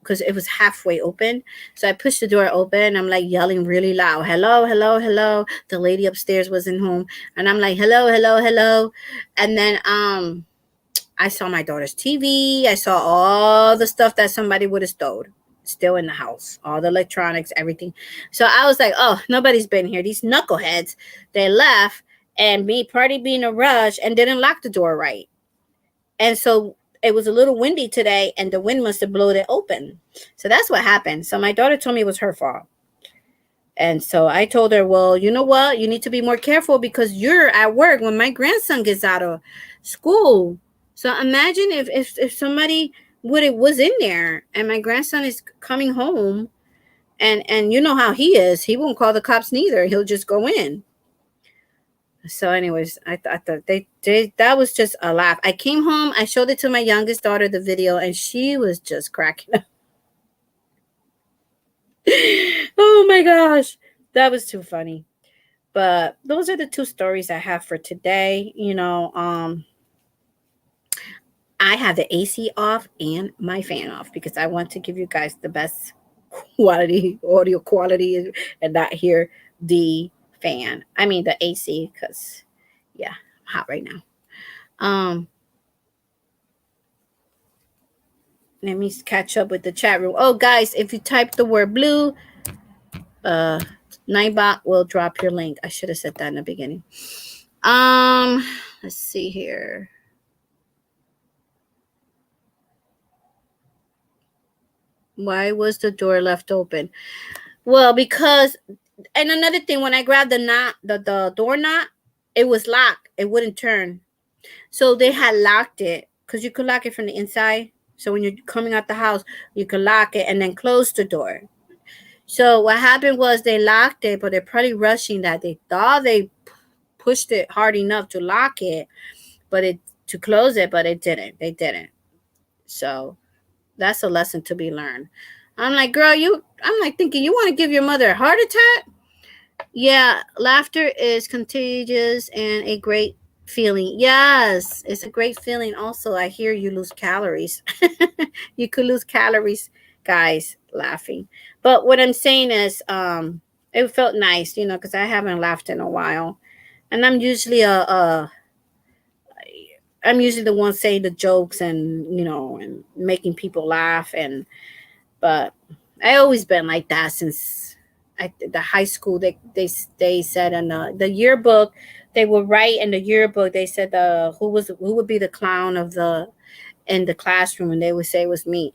because it was halfway open. So I pushed the door open. I'm like yelling really loud, hello, hello, hello. The lady upstairs wasn't home. And I'm like, hello, hello, hello. And then I saw my daughter's TV. I saw all the stuff that somebody would have stole still in the house, all the electronics, everything. So I was like, oh, nobody's been here. These knuckleheads, they left, and me party being a rush and didn't lock the door right. And so it was a little windy today, and the wind must have blown it open. So that's what happened. So my daughter told me it was her fault. And so I told her, well, you know what? You need to be more careful because you're at work when my grandson gets out of school. So imagine if somebody was in there and my grandson is coming home, and you know how he is. He won't call the cops neither. He'll just go in. So anyways, I thought that was just a laugh. I came home, I showed it to my youngest daughter, the video, and she was just cracking up. Oh my gosh, that was too funny. But those are the two stories I have for today. You know, I have the AC off and my fan off because I want to give you guys the best quality, audio quality, and not hear the fan. I mean the AC, because yeah, I'm hot right now. Let me catch up with the chat room. Oh, guys, if you type the word blue, Nightbot will drop your link. I should have said that in the beginning. Let's see here. Why was the door left open? Well, because, and another thing, when I grabbed the door knot, it was locked. It wouldn't turn. So they had locked it because you could lock it from the inside. So when you're coming out the house, you could lock it and then close the door. So what happened was they locked it, but they're probably rushing that. They thought they pushed it hard enough to lock it, to close it, but it didn't. They didn't. So that's a lesson to be learned. I'm like, girl, I'm like thinking, you want to give your mother a heart attack? Yeah, laughter is contagious and a great feeling. Yes, it's a great feeling. Also, I hear you lose calories. You could lose calories, guys, laughing. But what I'm saying is, it felt nice, you know, because I haven't laughed in a while, and I'm usually I'm usually the one saying the jokes and, you know, and making people laugh, but I always been like that since the high school. They said in the yearbook, they would write in the yearbook. They said who would be the clown in the classroom, and they would say it was me.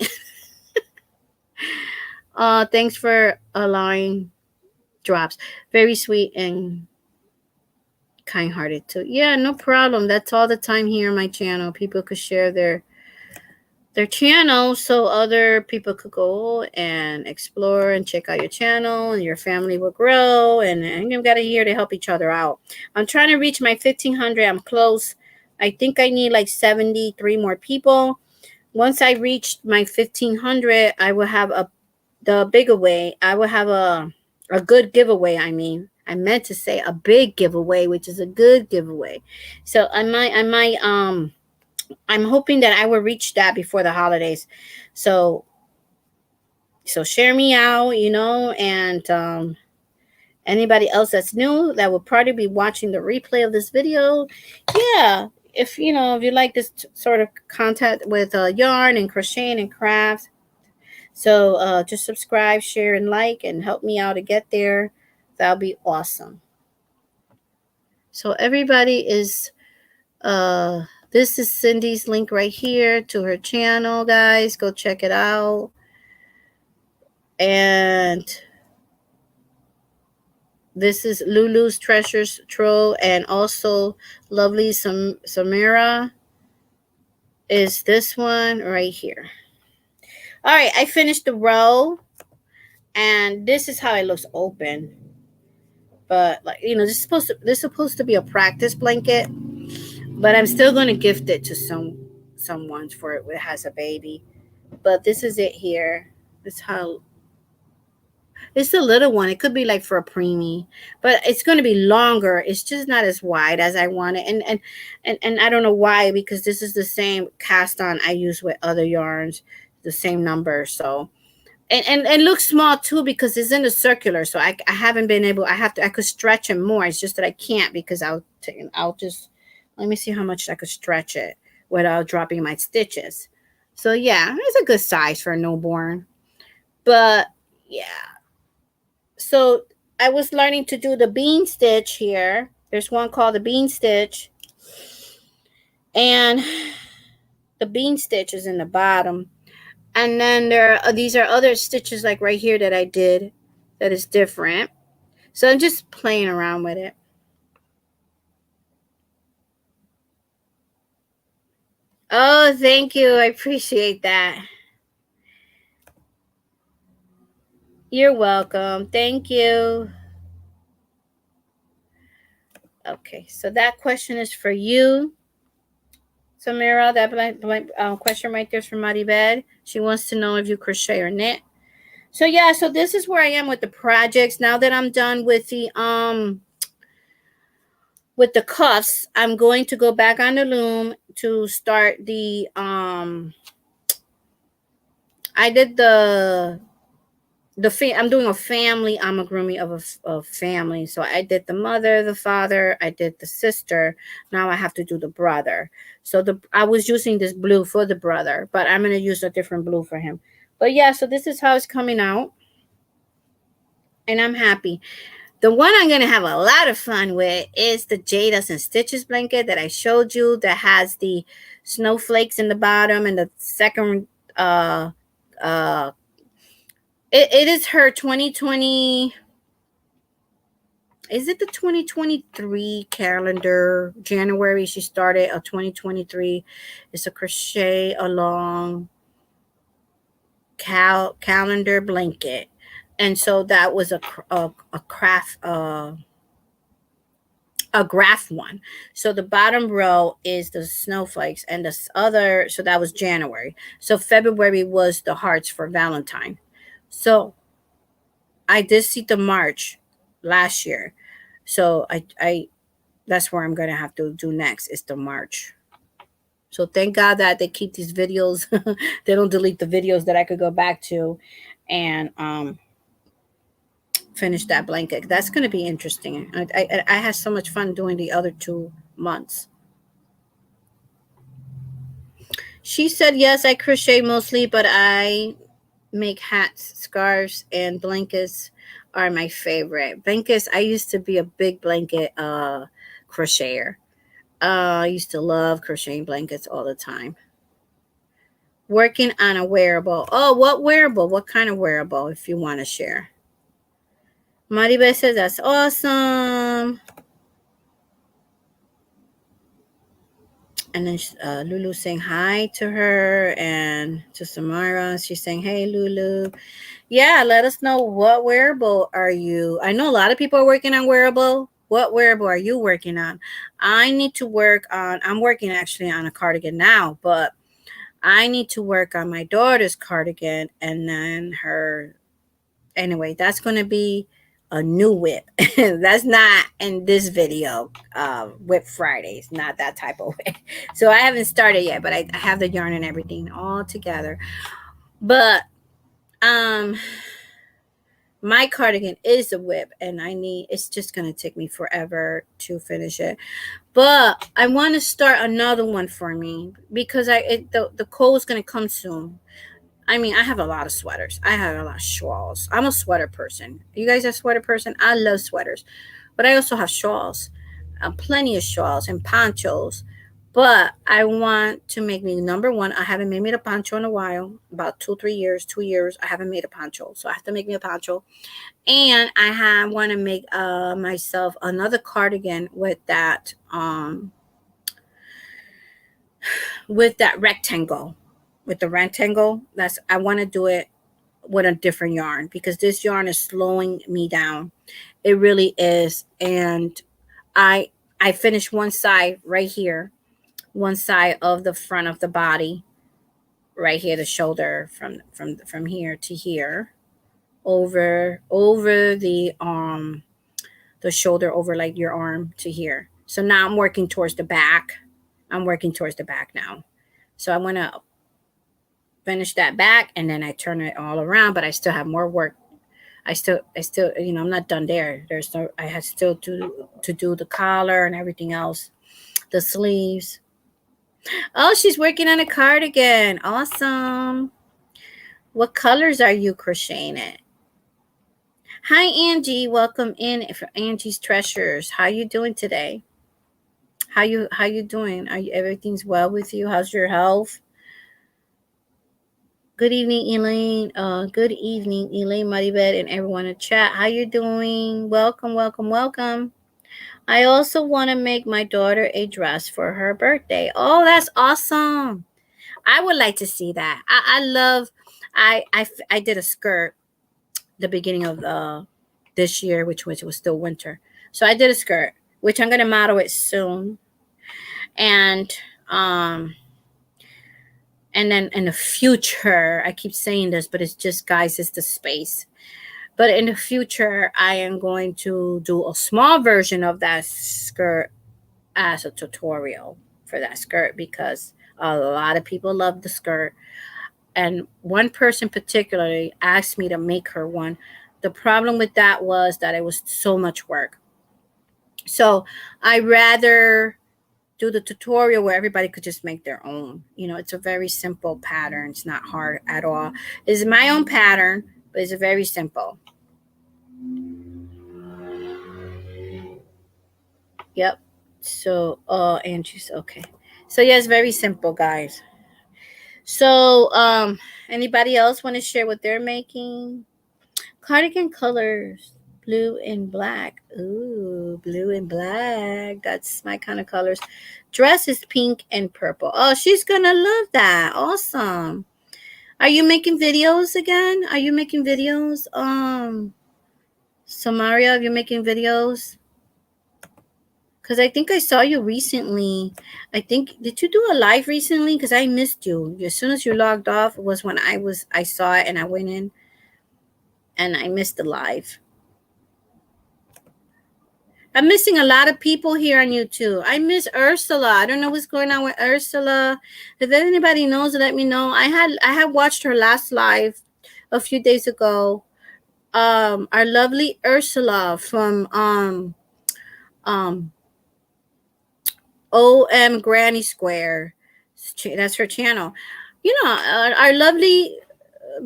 Thanks for allowing drops. Very sweet and kind-hearted too. Yeah, no problem. That's all the time here on my channel. People could share their channel so other people could go and explore and check out your channel, and your family will grow, and you've got a year to help each other out. I'm trying to reach my 1,500. I'm close. I think I need like 73 more people. Once I reach my 1,500, I will have the giveaway. I will have a good giveaway. I meant to say a big giveaway, which is a good giveaway. So I'm hoping that I will reach that before the holidays. So share me out, you know, and anybody else that's new that will probably be watching the replay of this video. Yeah, if you like this sort of content with yarn and crocheting and crafts, so just subscribe, share, and like, and help me out to get there. That'll be awesome. So everybody is This is Cindy's link right here to her channel, guys. Go check it out. And this is Lulu's Treasures Trove, and also Lovely Samira is this one right here. All right, I finished the row, and this is how it looks open. But like, you know, this is supposed to be a practice blanket, but I'm still going to gift it to someone for it has a baby. But this is it here. This is how it's a little one. It could be like for a preemie, but it's going to be longer. It's just not as wide as I want it. And I don't know why, because this is the same cast on I use with other yarns, the same number. So, and it looks small too, because it's in a circular. So I haven't been able, I could stretch it more. It's just that I can't, because I'll just, let me see how much I could stretch it without dropping my stitches. So yeah, it's a good size for a newborn. But yeah. So I was learning to do the bean stitch here. There's one called the bean stitch. And the bean stitch is in the bottom. And then these are other stitches like right here that I did that is different. So I'm just playing around with it. Oh, thank you. I appreciate that. You're welcome. Thank you. Okay, so that question is for you, Samira. That blank question right there is from Maribel. She wants to know if you crochet or knit. So yeah, so this is where I am with the projects. Now that I'm done with the cuffs, I'm going to go back on the loom to start the I did I'm doing a family amigurumi of a family. So I did the mother, the father, I did the sister. Now I have to do the brother. So I was using this blue for the brother, but I'm going to use a different blue for him. But yeah, so this is how it's coming out. And I'm happy. The one I'm going to have a lot of fun with is the Jadas and Stitches blanket that I showed you, that has the snowflakes in the bottom, and the second it is her 2020. Is it the 2023 calendar? January, she started a 2023. It's a crochet along calendar blanket. And so that was a craft, a graph one. So the bottom row is the snowflakes, and the other, so that was January. So February was the hearts for Valentine. So I did see the March last year. So I that's where I'm going to have to do next, is the March. So thank God that they keep these videos. They don't delete the videos that I could go back to and finish that blanket. That's going to be interesting. I had so much fun doing the other 2 months. She said, yes, I crochet mostly, but I make hats, scarves, and blankets are my favorite. Blankets, I used to be a big blanket crocheter. I used to love crocheting blankets all the time. Working on a wearable. Oh, what wearable? What kind of wearable, if you want to share? Maribel says, that's awesome. And then Lulu saying hi to her, and to Samara. She's saying, hey, Lulu. Yeah, let us know, what wearable are you? I know a lot of people are working on wearable. What wearable are you working on? I need to work on, I'm working actually on a cardigan now, but I need to work on my daughter's cardigan, and then her. Anyway, that's going to be a new WiP. That's not in this video. WiP Fridays, not that type of WiP. So I haven't started yet, but I have the yarn and everything all together. But my cardigan is a WiP, and it's just going to take me forever to finish it. But I want to start another one for me, because the cold is going to come soon. I mean, I have a lot of sweaters. I have a lot of shawls. I'm a sweater person. You guys are a sweater person? I love sweaters. But I also have shawls. Plenty of shawls and ponchos. But I want to make me, number one, I haven't made me a poncho in a while, about 2 years, I haven't made a poncho. So I have to make me a poncho. And I want to make myself another cardigan with that rectangle. With the rectangle. I want to do it with a different yarn because this yarn is slowing me down. It really is. And I finished one side right here, one side of the front of the body, right here, the shoulder from here to here, over the shoulder, over like your arm to here. So now I'm working towards the back. I'm working towards the back now. So I want to finish that back and then I turn it all around, but I still have more work. I still, I'm not done there. I had still to do the collar and everything else, the sleeves. Oh, she's working on a cardigan. Awesome. What colors are you crocheting it? Hi, Angie. Welcome in for Angie's Treasures. How you doing today? How you doing? Everything's well with you? How's your health? Good evening, Elaine. Good evening, Elaine, Maribel, and everyone in chat. How you doing? Welcome, welcome, welcome. I also want to make my daughter a dress for her birthday. Oh, that's awesome. I would like to see that. I did a skirt the beginning of this year, which was still winter. So I did a skirt, which I'm gonna model it soon. And then in the future, I keep saying this, but it's just, guys, it's the space. But in the future, I am going to do a small version of that skirt as a tutorial for that skirt because a lot of people love the skirt. And one person particularly asked me to make her one. The problem with that was that it was so much work. So I rather do the tutorial where everybody could just make their own. It's a very simple pattern. It's not hard at all. It's my own pattern, but it's very simple. Yep. So, Angie's okay. So yeah, it's very simple, guys. So, anybody else want to share what they're making? Cardigan colors, blue and black. Ooh, blue and black. That's my kind of colors. Dress is pink and purple. Oh, she's gonna love that. Awesome. Are you making videos again? Are you making videos? Samaria, are you making videos? Because I think I saw you recently. Did you do a live recently? Because I missed you. As soon as you logged off was when I saw it and I went in and I missed the live. I'm missing a lot of people here on YouTube. I miss Ursula. I don't know what's going on with Ursula. If anybody knows, let me know. I had watched her last live a few days ago. Our lovely Ursula from OM Granny Square. That's her channel. Our lovely,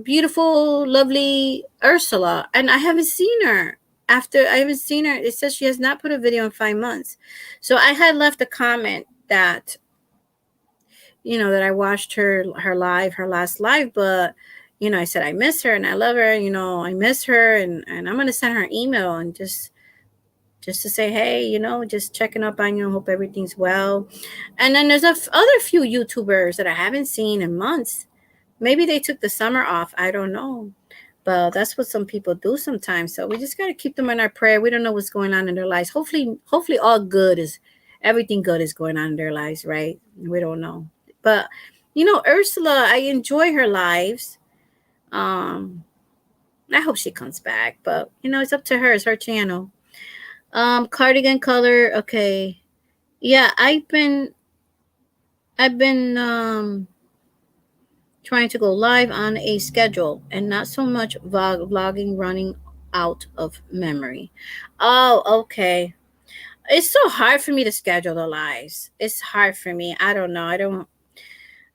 beautiful, lovely Ursula. And I haven't seen her. It says she has not put a video in 5 months. So I had left a comment that, that I watched her last live, but, I said, I miss her and I love her, I miss her. And I'm going to send her an email and just to say, hey, just checking up on you. Hope everything's well. And then there's other few YouTubers that I haven't seen in months. Maybe they took the summer off. I don't know. But that's what some people do sometimes. So we just got to keep them in our prayer. We don't know what's going on in their lives. Hopefully everything good is going on in their lives, right? We don't know. But, Ursula, I enjoy her lives. I hope she comes back. But, it's up to her. It's her channel. Cardigan color. Okay. Yeah, I've been trying to go live on a schedule and not so much vlogging running out of memory. Oh, okay. It's so hard for me to schedule the lives. It's hard for me. I don't know.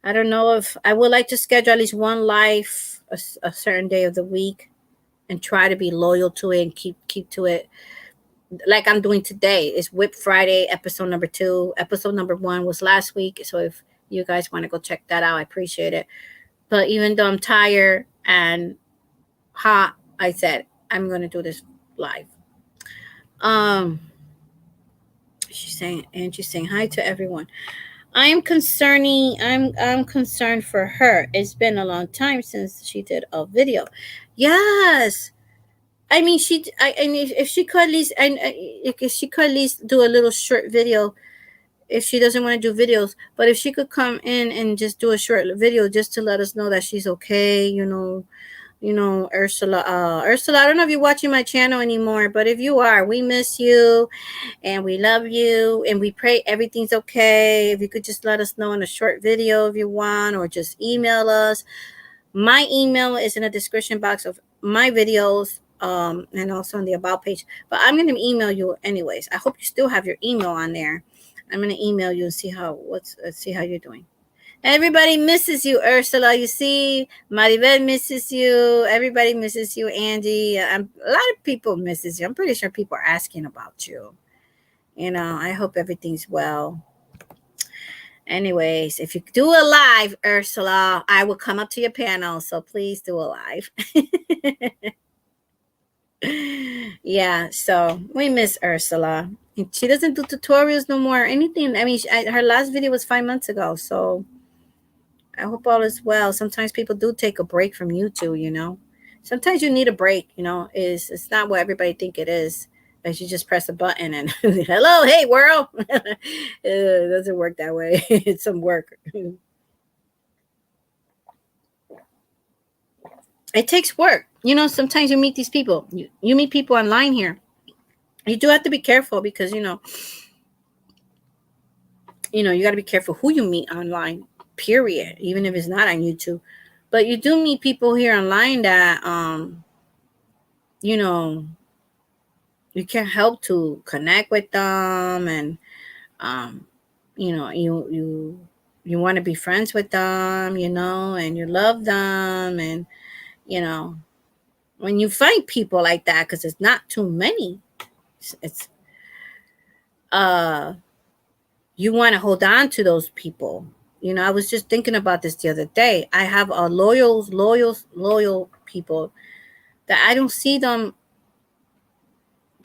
I don't know if I would like to schedule at least one live a certain day of the week and try to be loyal to it and keep to it. like I'm doing today. It's WiP Friday, episode number 2. Episode number 1 was last week. So if you guys want to go check that out, I appreciate it. But even though I'm tired and hot, I said I'm going to do this live. She's saying, and she's saying hi to everyone. I'm concerned for her. It's been a long time since she did a video. Yes. I mean, if she could at least, if she could at least do a little short video, if she doesn't want to do videos, but if she could come in and just do a short video just to let us know that she's okay, Ursula, Ursula, I don't know if you're watching my channel anymore, but if you are, we miss you and we love you and we pray everything's okay. If you could just let us know in a short video if you want, or just email us. My email is in the description box of my videos, and also on the about page, but I'm going to email you anyways. I hope you still have your email on there. I'm going to email you and see how you're doing. Everybody misses you, Ursula. You see, Maribel misses you. Everybody misses you, Angie. A lot of people misses you. I'm pretty sure people are asking about you. I hope everything's well. Anyways, if you do a live, Ursula, I will come up to your panel. So please do a live. Yeah, so we miss Ursula. She doesn't do tutorials no more or anything. I mean, her last video was 5 months ago. So I hope all is well. Sometimes people do take a break from YouTube, Sometimes you need a break, It's not what everybody think it is. That you just press a button and hello, hey world. It doesn't work that way. It's some work. It takes work. Sometimes you meet these people. You meet people online here. You do have to be careful because you got to be careful who you meet online. Period. Even if it's not on YouTube, but you do meet people here online that you can't help to connect with them, and you want to be friends with them, and you love them, and when you find people like that, because it's not too many, it's you want to hold on to those people. I was just thinking about this the other day. I have a loyal people that I don't see them.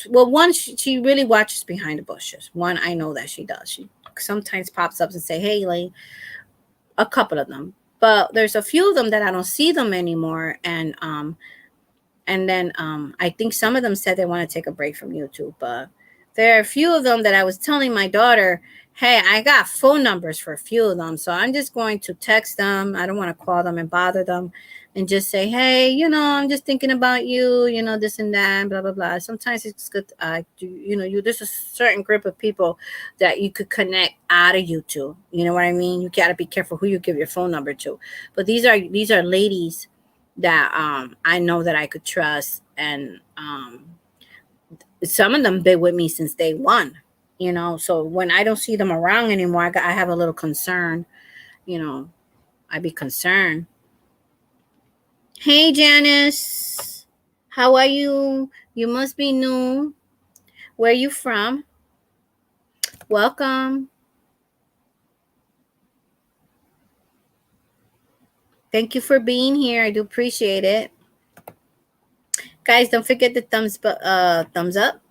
Well, one, she really watches behind the bushes. One, I know that she does. She sometimes pops up and say, hey, like, a couple of them. But there's a few of them that I don't see them anymore. And then I think some of them said they want to take a break from YouTube. But there are a few of them that I was telling my daughter, hey, I got phone numbers for a few of them. So I'm just going to text them. I don't want to call them and bother them, and just say, hey, I'm just thinking about you, this and that, blah, blah, blah. Sometimes it's good. There's a certain group of people that you could connect out of YouTube. You know what I mean? You got to be careful who you give your phone number to. But these are ladies that I know that I could trust. And some of them been with me since day one. So when I don't see them around anymore, I have a little concern. I'd be concerned. Hey, Janice, how are you? You must be new. Where are you from? Welcome. Thank you for being here. I do appreciate it. Guys, don't forget the thumbs up.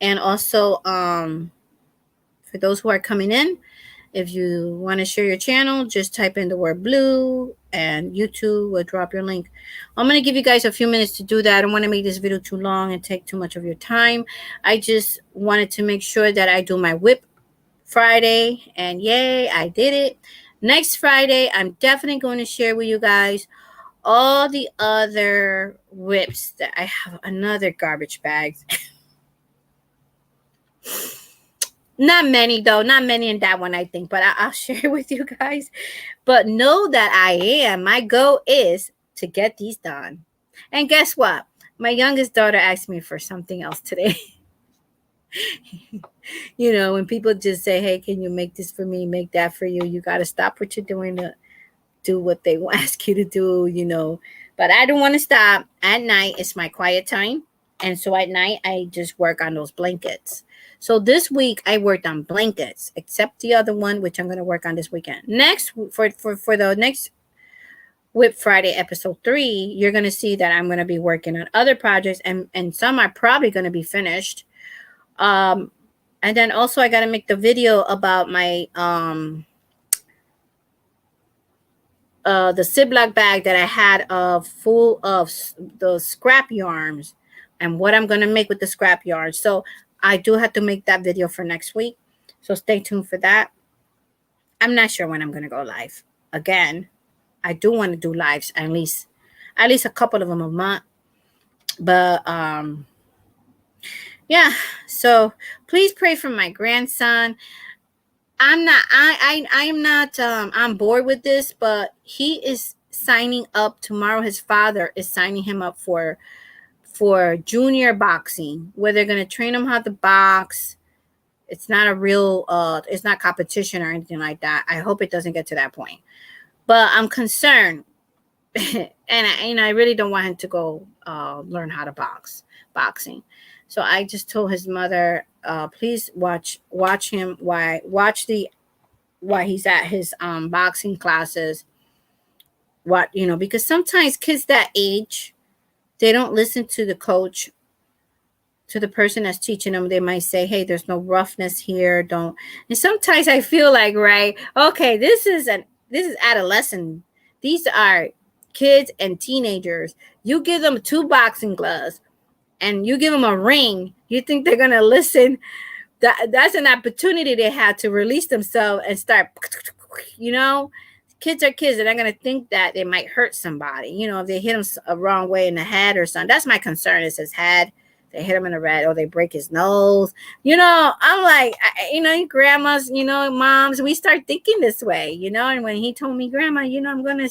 And also, for those who are coming in, if you want to share your channel, just type in the word blue and YouTube will drop your link. I'm going to give you guys a few minutes to do that. I don't want to make this video too long and take too much of your time. I just wanted to make sure that I do my WiP Friday, and yay, I did it. Next Friday, I'm definitely going to share with you guys all the other WiPs that I have. Another garbage bags. Not many though, not many in that one, I think, but I'll share it with you guys. But know that my goal is to get these done. And guess what? My youngest daughter asked me for something else today. When people just say, hey, can you make this for me, make that for you, you got to stop what you're doing to do what they ask you to do, But I don't want to stop. At night, it's my quiet time. And so at night, I just work on those blankets. So this week, I worked on blankets, except the other one, which I'm going to work on this weekend. Next, for the next WiP Friday episode 3, you're going to see that I'm going to be working on other projects, and some are probably going to be finished. And then also I got to make the video about my the Ziploc bag that I had full of the scrap yarns, and what I'm going to make with the scrap yarns. So I do have to make that video for next week. So stay tuned for that. I'm not sure when I'm going to go live again. I do want to do lives at least a couple of them a month. But yeah, so please pray for my grandson. I'm not on board with this, but he is signing up tomorrow. His father is signing him up for junior boxing, where they're going to train him how to box. It's not a real it's not competition or anything like that. I hope it doesn't get to that point. But I'm concerned, and I really don't want him to go learn how to boxing. So I just told his mother, please watch him while he's at his boxing classes. Because sometimes kids that age, they don't listen to the coach, to the person that's teaching them. They might say, hey, there's no roughness here, don't. And sometimes I feel like, right, okay, this is adolescent. These are kids and teenagers. You give them 2 boxing gloves and you give them a ring, you think they're going to listen? That's an opportunity they have to release themselves and start, kids are kids, and they're going to think that they might hurt somebody, if they hit them a wrong way in the head or something. That's my concern, is his head. They hit him in the head, or they break his nose. I'm like, grandmas, moms, we start thinking this way, and when he told me, Grandma, I'm going to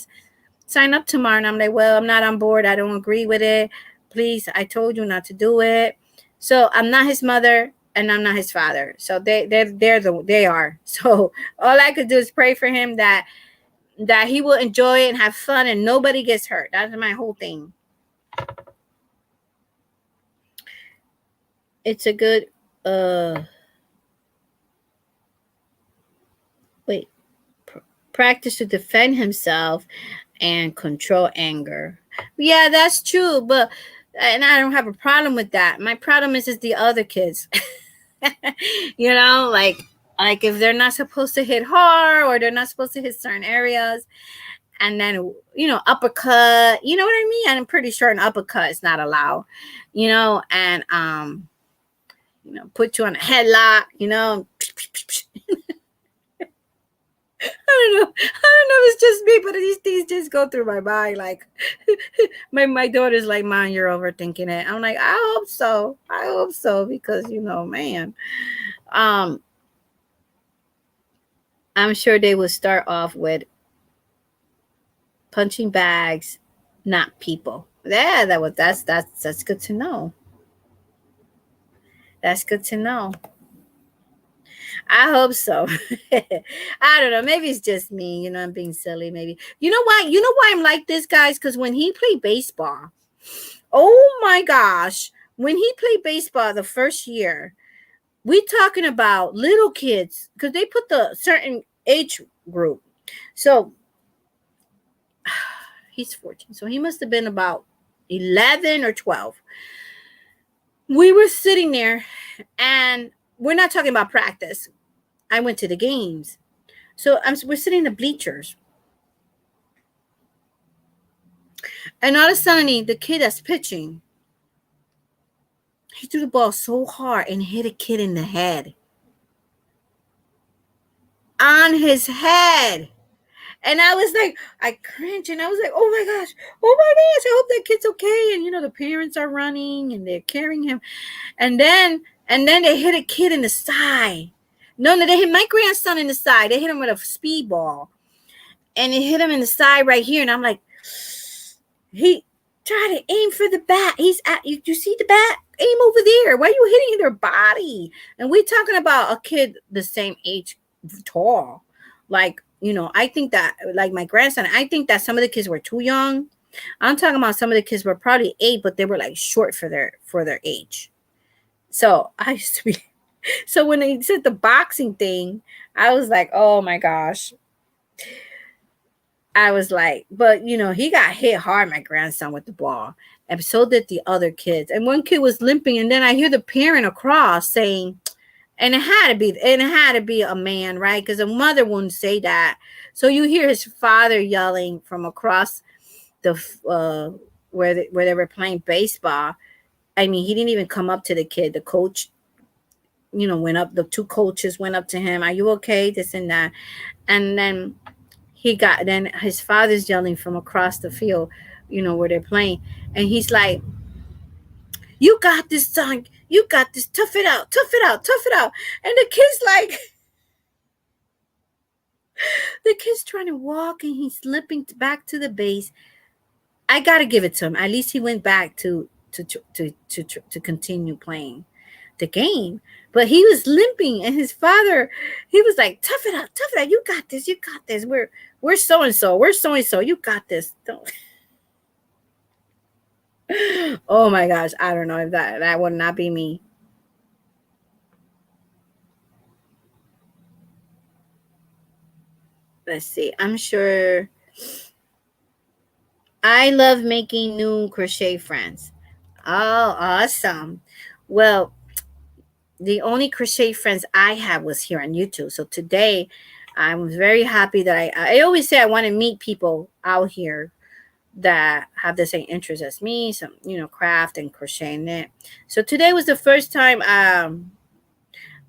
sign up tomorrow, and I'm like, well, I'm not on board. I don't agree with it. Please, I told you not to do it. So I'm not his mother, and I'm not his father. So they are. So all I could do is pray for him that he will enjoy it and have fun and nobody gets hurt. That's my whole thing. It's a good practice to defend himself and control anger. Yeah, that's true, and I don't have a problem with that. My problem is the other kids. Like if they're not supposed to hit hard, or they're not supposed to hit certain areas, and then uppercut, you know what I mean? And I'm pretty sure an uppercut is not allowed, and put you on a headlock, I don't know if it's just me, but these things just go through my mind. Like my daughter's like, Mom, you're overthinking it. I'm like, I hope so, because man, I'm sure they will start off with punching bags, not people. Yeah, that's good to know. That's good to know. I hope so. I don't know. Maybe it's just me. I'm being silly. Maybe. You know why? You know why I'm like this, guys? Because when he played baseball, oh my gosh, when he played baseball the first year, we talking about little kids, because they put the certain age group. So he's 14. So he must have been about 11 or 12. We were sitting there, and we're not talking about practice. I went to the games. So we're sitting in the bleachers. And all of a sudden, the kid that's pitching, he threw the ball so hard and hit a kid in the head. On his head. And I was like, I cringed, and I was like, oh my gosh, I hope that kid's okay. And the parents are running and they're carrying him. And then they hit a kid in the side. No, they hit my grandson in the side. They hit him with a speedball. And it hit him in the side right here. And I'm like, he tried to aim for the bat. He's at you see the bat? Aim over there. Why are you hitting their body? And we're talking about a kid the same age, tall. Like, I think that, like my grandson, I think that some of the kids were too young. I'm talking about some of the kids were probably 8, but they were like short for their age. So I used to be so when they said the boxing thing, I was like, oh my gosh. I was like, but he got hit hard, my grandson, with the ball. And so did the other kids. And one kid was limping, and then I hear the parent across saying, and it had to be a man, right? Because a mother wouldn't say that. So you hear his father yelling from across the where they were playing baseball. I mean, he didn't even come up to the kid. The coach, went up. The two coaches went up to him. Are you okay? This and that. And then then his father's yelling from across the field, where they're playing. And he's like, you got this, son. You got this. Tough it out. Tough it out. Tough it out. And the kid's like, the kid's trying to walk and he's limping back to the base. I got to give it to him. At least he went back to continue playing the game. But he was limping, and his father, he was like, tough it out. Tough it out. You got this. You got this. We're so-and-so. We're so-and-so. You got this. Don't. Oh my gosh. I don't know if that would not be me. Let's see. I'm sure. I love making new crochet friends. Oh, awesome. Well, the only crochet friends I had was here on YouTube. So today I was very happy that I always say I want to meet people out here that have the same interests as me, some, craft and crochet and knit. So today was the first time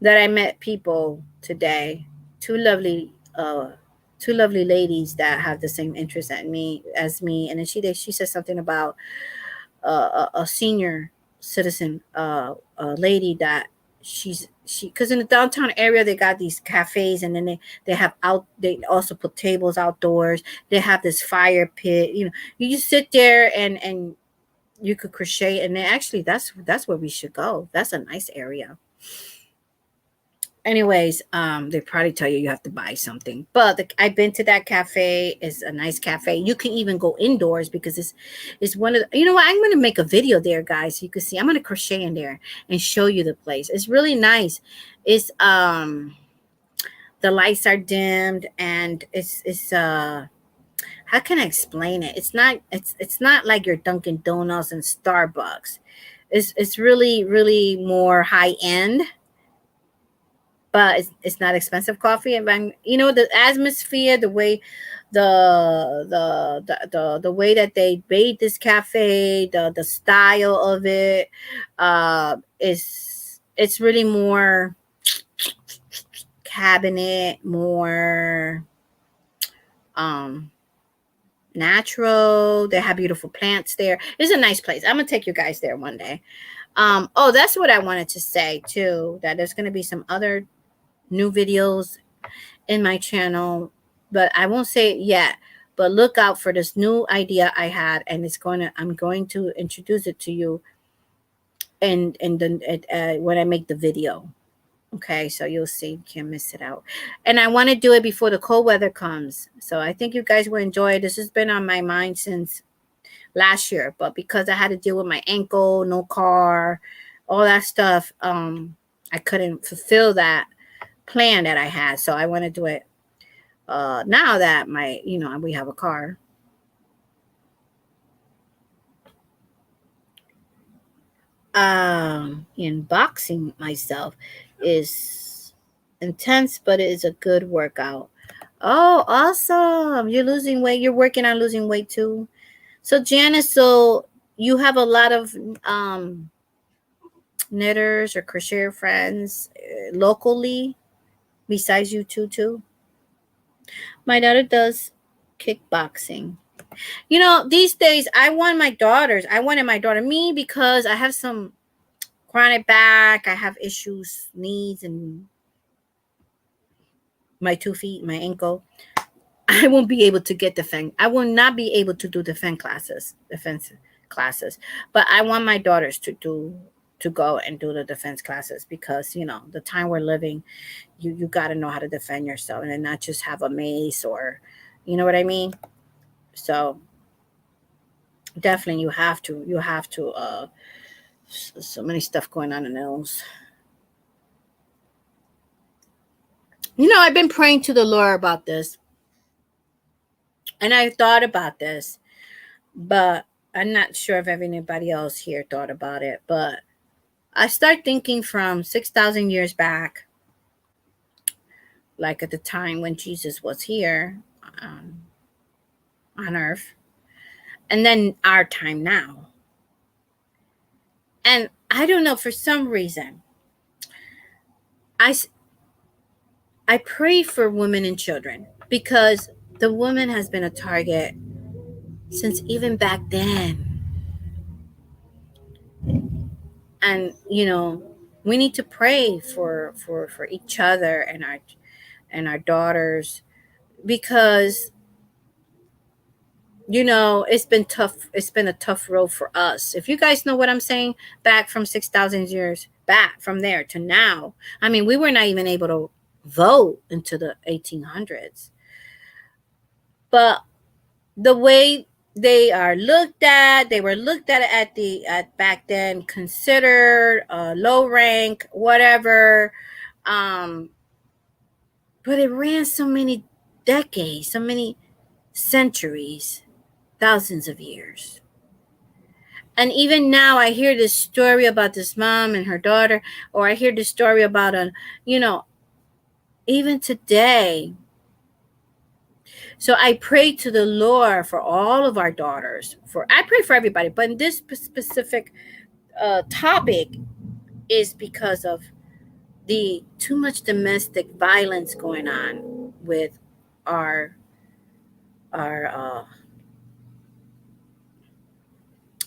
that I met people today. Two lovely ladies that have the same interests as me. And then she said something about a senior citizen, a lady that because in the downtown area they got these cafes, and then they also put tables outdoors. They have this fire pit. You just sit there and you could crochet. And then actually that's where we should go. That's a nice area. Anyways, they probably tell you have to buy something, but I've been to that cafe. It's a nice cafe. You can even go indoors because it's one of the, what, I'm going to make a video there, guys, so you can see. I'm going to crochet in there and show you the place. It's really nice. It's the lights are dimmed, and it's how can I explain it? It's not like your Dunkin' Donuts and Starbucks. It's really, really more high end, but it's not expensive coffee. And the atmosphere, the way the way that they made this cafe, the style of it, is it's really more cabinet, more natural. They have beautiful plants there. It's a nice place. I'm gonna take you guys there one day. Oh, that's what I wanted to say too, that there's gonna be some other new videos in my channel, but I won't say it yet. But look out for this new idea I had, and I'm going to introduce it to you and then when I make the video. Okay, so you'll see. You can't miss it out. And I want to do it before the cold weather comes. So I think you guys will enjoy it. This has been on my mind since last year, but because I had to deal with my ankle, no car, all that stuff, I couldn't fulfill that plan that I had. So I want to do it now that we have a car. Unboxing myself is intense, but it is a good workout. Oh, awesome. You're losing weight. You're working on losing weight too. So Janice, so you have a lot of knitters or crochet friends locally besides you two too? My daughter does kickboxing. These days I wanted my daughter, me, because I have some chronic back. I have issues, knees, and my 2 feet, my ankle. I won't be able to get I will not be able to do defense classes. But I want my daughters to go and do the defense classes, because the time we're living, you got to know how to defend yourself, and not just have a mace, or you know what I mean. So Definitely, you have to. You have to. So many stuff going on in the news. I've been praying to the Lord about this, and I thought about this, but I'm not sure if anybody else here thought about it. But I start thinking from 6,000 years back, like at the time when Jesus was here um, on earth, and then our time now. And I don't know, for some reason, I, I pray for women and children because the woman has been a target since even back then. And, we need to pray for each other and our daughters because it's been tough. It's been a tough road for us. If you guys know what I'm saying, back from 6,000 years back from there to now, I mean, we were not even able to vote into the 1800s. But the way they were looked at back then, considered low rank, whatever. Um, but it ran so many decades, so many centuries, thousands of years. And even now, I hear this story about this mom and her daughter, or I hear this story about even today. So I pray to the Lord for all of our daughters. I pray for everybody, but in this specific topic is because of the too much domestic violence going on with our our uh,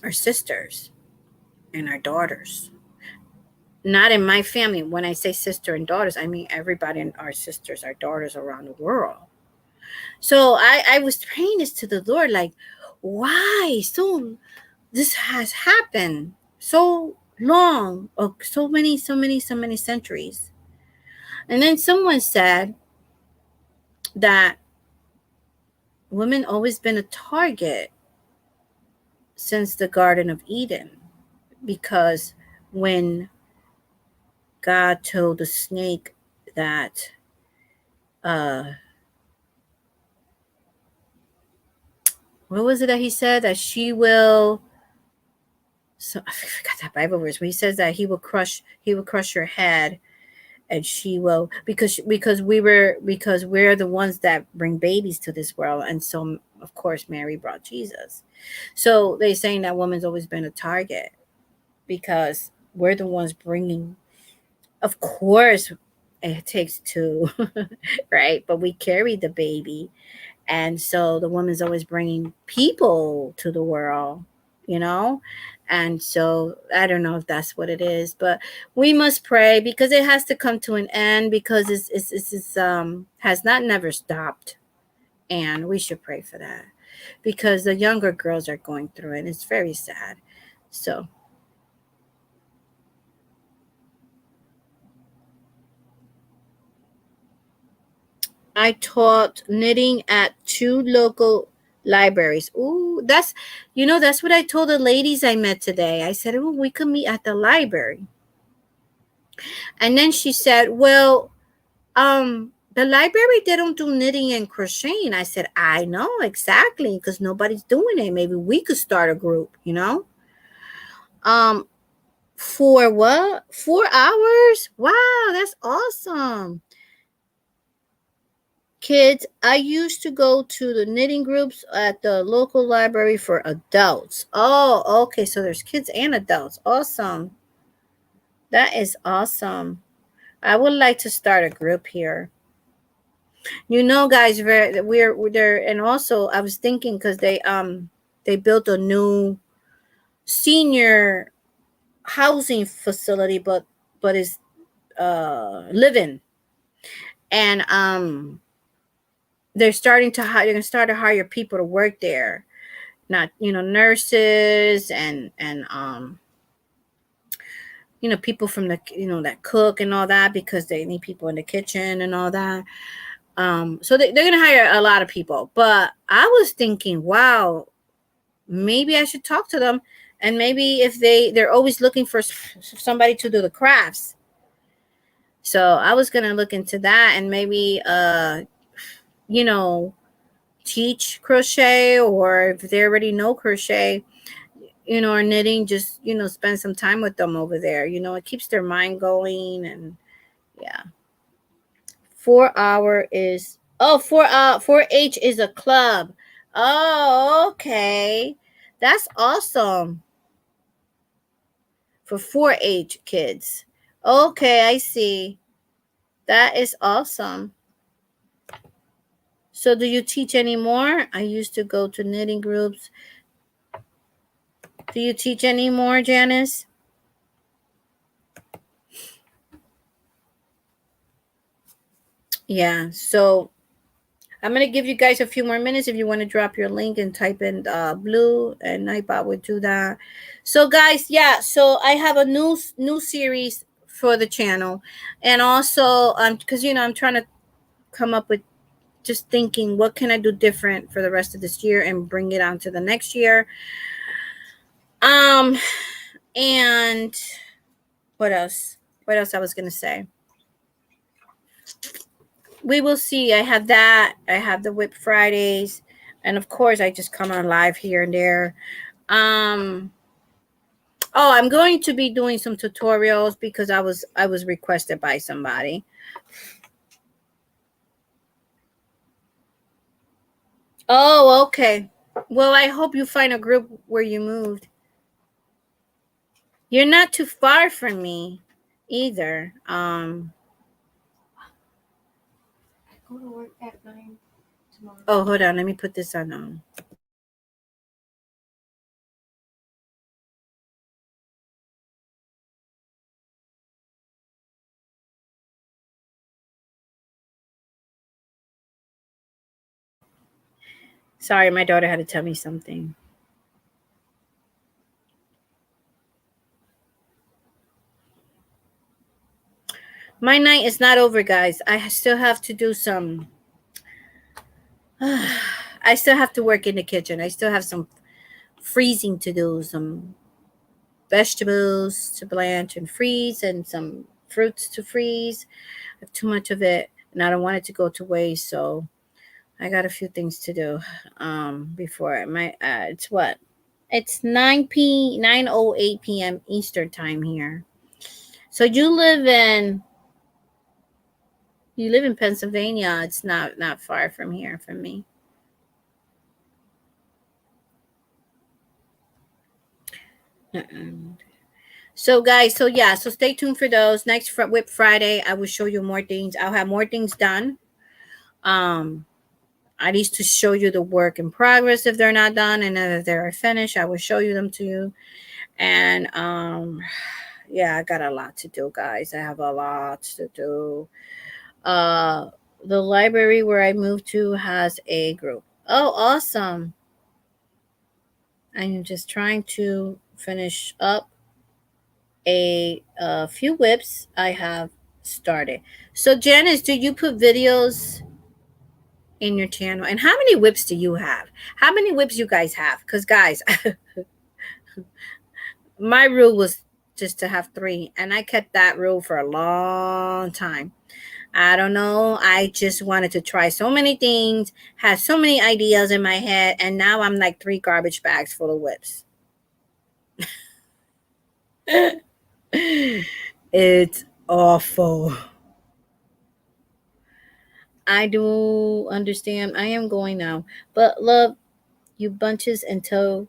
our sisters and our daughters. Not in my family. When I say sister and daughters, I mean everybody and our sisters, our daughters around the world. So I was praying this to the Lord, like, why so this has happened so long, or so many centuries. And then someone said that women always been a target since the Garden of Eden, because when God told the snake that what was it that he said? That she will, so I forgot that Bible verse where he says that he will crush your head, and she will, because we're the ones that bring babies to this world. And so of course Mary brought Jesus. So they're saying that woman's always been a target because we're the ones bringing. Of course it takes two, right? But we carry the baby. And so the woman's always bringing people to the world, you know? And so I don't know if that's what it is, but we must pray because it has to come to an end, because it's has not never stopped. And we should pray for that because the younger girls are going through it. It's very sad. So I taught knitting at 2 local libraries. Ooh, that's what I told the ladies I met today. I said, oh, we could meet at the library. And then she said, well, the library, they don't do knitting and crocheting. I said, I know exactly, because nobody's doing it. Maybe we could start a group, Um, for what? 4 hours? Wow, that's awesome. Kids, I used to go to the knitting groups at the local library for adults. Oh, okay. So there's kids and adults. Awesome. That is awesome. I would like to start a group here. Guys, we're there, and also I was thinking because they built a new senior housing facility, but it's living, and they're gonna start to hire people to work there, not nurses and people from the that cook and all that, because they need people in the kitchen and all that. So they're gonna hire a lot of people. But I was thinking, wow, maybe I should talk to them. And maybe if they're always looking for somebody to do the crafts. So I was going to look into that and maybe, you know, teach crochet, or if they already know crochet, you know, or knitting, just, you know, spend some time with them over there. You know, it keeps their mind going. And yeah. 4 hour is, oh, 4-H is a club. Oh, okay. That's awesome. For 4-H kids. Okay, I see. That is awesome. So do you teach anymore? I used to go to knitting groups. Do you teach anymore, Janice? Yeah, so I'm going to give you guys a few more minutes if you want to drop your link and type in blue, and Nightbot would do that. So guys, yeah, so I have a new series for the channel. And also because you know, I'm trying to come up with, just thinking, what can I do different for the rest of this year and bring it on to the next year. And what else? What else I was going to say? We will see. I have that. I have the WiP Fridays. And of course, I just come on live here and there. Oh, I'm going to be doing some tutorials because I was requested by somebody. Oh, okay. Well, I hope you find a group where you moved. You're not too far from me either. I go to work at 9 tomorrow. Oh, hold on. Let me put this on. Sorry, my daughter had to tell me something. My night is not over, guys. I still have to do some. I still have to work in the kitchen. I still have some freezing to do, some vegetables to blanch and freeze, and some fruits to freeze. I have too much of it, and I don't want it to go to waste. So I got a few things to do before my. It's what? It's 9:08 p.m. Eastern time here. So you live in Pennsylvania. It's not far from here from me. So guys, so yeah, so stay tuned for those. Next WiP Friday, I will show you more things. I'll have more things done. I need to show you the work in progress if they're not done, and then if they're finished, I will show you them to you. And yeah, I got a lot to do, guys. I have a lot to do. The library where I moved to has a group. Oh, awesome. I am just trying to finish up a few WIPs I have started. So Janice, do you put videos in your channel? And how many WIPs do you have? How many WIPs you guys have? Because guys, my rule was just to have 3, and I kept that rule for a long time. I don't know. I just wanted to try so many things, had so many ideas in my head, and now I'm like 3 garbage bags full of WIPs. It's awful. I do understand. I am going now. But love you bunches, and tell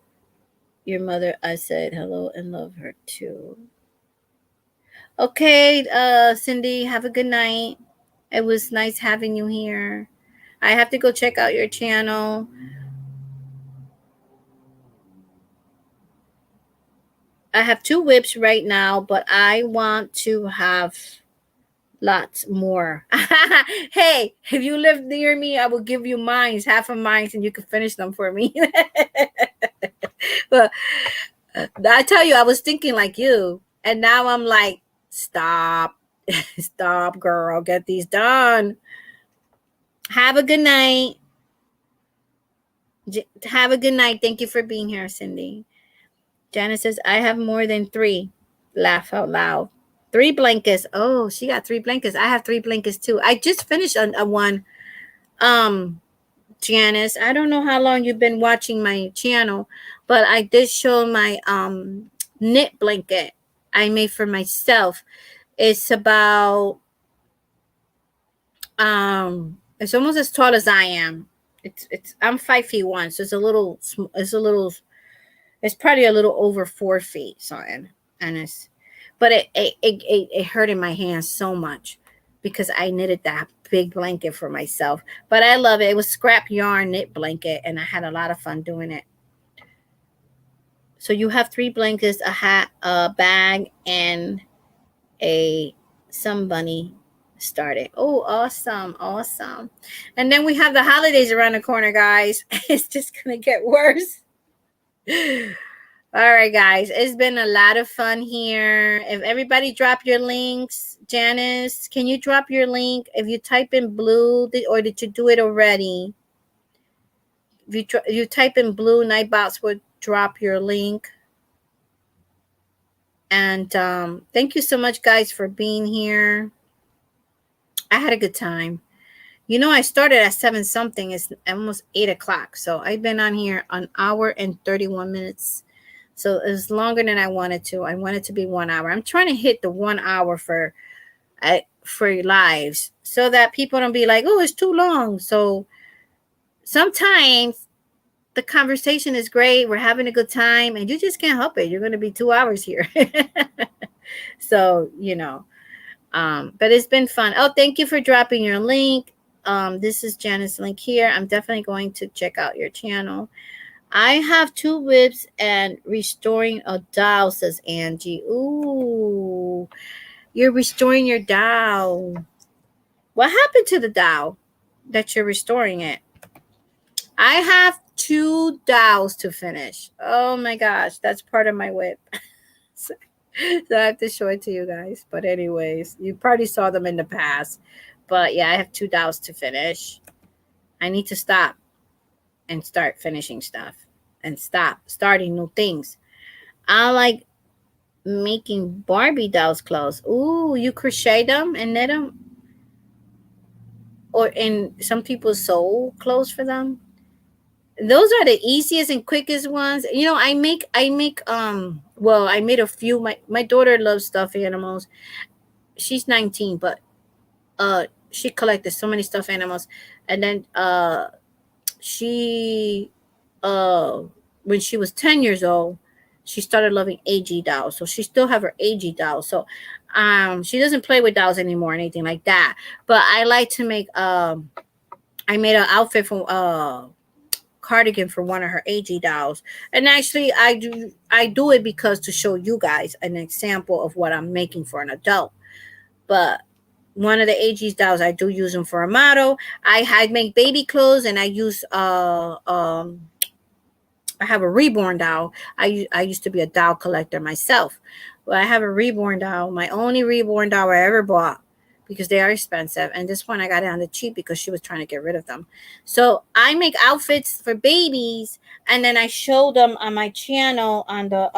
your mother I said hello and love her too. Okay, Cindy, have a good night. It was nice having you here. I have to go check out your channel. I have 2 WIPs right now, but I want to have lots more. Hey, if you live near me, I will give you mines, half of mines, and you can finish them for me. But I tell you, I was thinking like you, and now I'm like, stop, stop, girl, get these done. Have a good night. Have a good night. Thank you for being here, Cindy. Janice says, I have more than 3. Laugh out loud. 3 blankets. Oh, she got 3 blankets. I have 3 blankets too. I just finished a one. Janice, I don't know how long you've been watching my channel, but I did show my knit blanket I made for myself. It's about it's almost as tall as I am. It's I'm 5'1", so it's probably a little over 4 feet, something. And but it hurt in my hands so much because I knitted that big blanket for myself. But I love it. It was scrap yarn knit blanket, and I had a lot of fun doing it. So you have 3 blankets, a hat, a bag, and a some bunny started. Oh, awesome, awesome. And then we have the holidays around the corner, guys. It's just gonna get worse. All right, guys, it's been a lot of fun here. If everybody drop your links, Janice, can you drop your link? If you type in blue, or did you do it already? If you type in blue, Nightbots would drop your link. And thank you so much, guys, for being here. I had a good time. You know, I started at 7 something. It's almost 8 o'clock. So I've been on here an hour and 31 minutes. So it's longer than I wanted to. I wanted to be 1 hour. I'm trying to hit the 1 hour for lives so that people don't be like, oh, it's too long. So sometimes the conversation is great. We're having a good time and you just can't help it. You're going to be 2 hours here. So, you know, but it's been fun. Oh, thank you for dropping your link. This is Janice's link here. I'm definitely going to check out your channel. I have 2 WiPs and restoring a dowel, says Angie. Ooh, you're restoring your dowel. What happened to the dowel that you're restoring it? I have 2 dowels to finish. Oh my gosh, that's part of my WiP. So I have to show it to you guys. But anyways, you probably saw them in the past. But yeah, I have 2 dowels to finish. I need to stop and start finishing stuff and starting new things. I like making Barbie dolls clothes. Ooh, you crochet them and knit them? Or in some people sew clothes for them? Those are the easiest and quickest ones. You know, I made a few. My daughter loves stuffed animals. She's 19, but she collected so many stuffed animals. And then she when she was 10 years old, she started loving AG dolls. So she still have her AG dolls. So she doesn't play with dolls anymore or anything like that. But I like to make I made an outfit for cardigan for one of her AG dolls. And actually I do it because to show you guys an example of what I'm making for an adult. But one of the AG's dolls, I do use them for a model. I make baby clothes, and I use I have a reborn doll. I used to be a doll collector myself. But I have a reborn doll, my only reborn doll I ever bought, because they are expensive. And this one I got it on the cheap because she was trying to get rid of them. So I make outfits for babies, and then I show them on my channel on the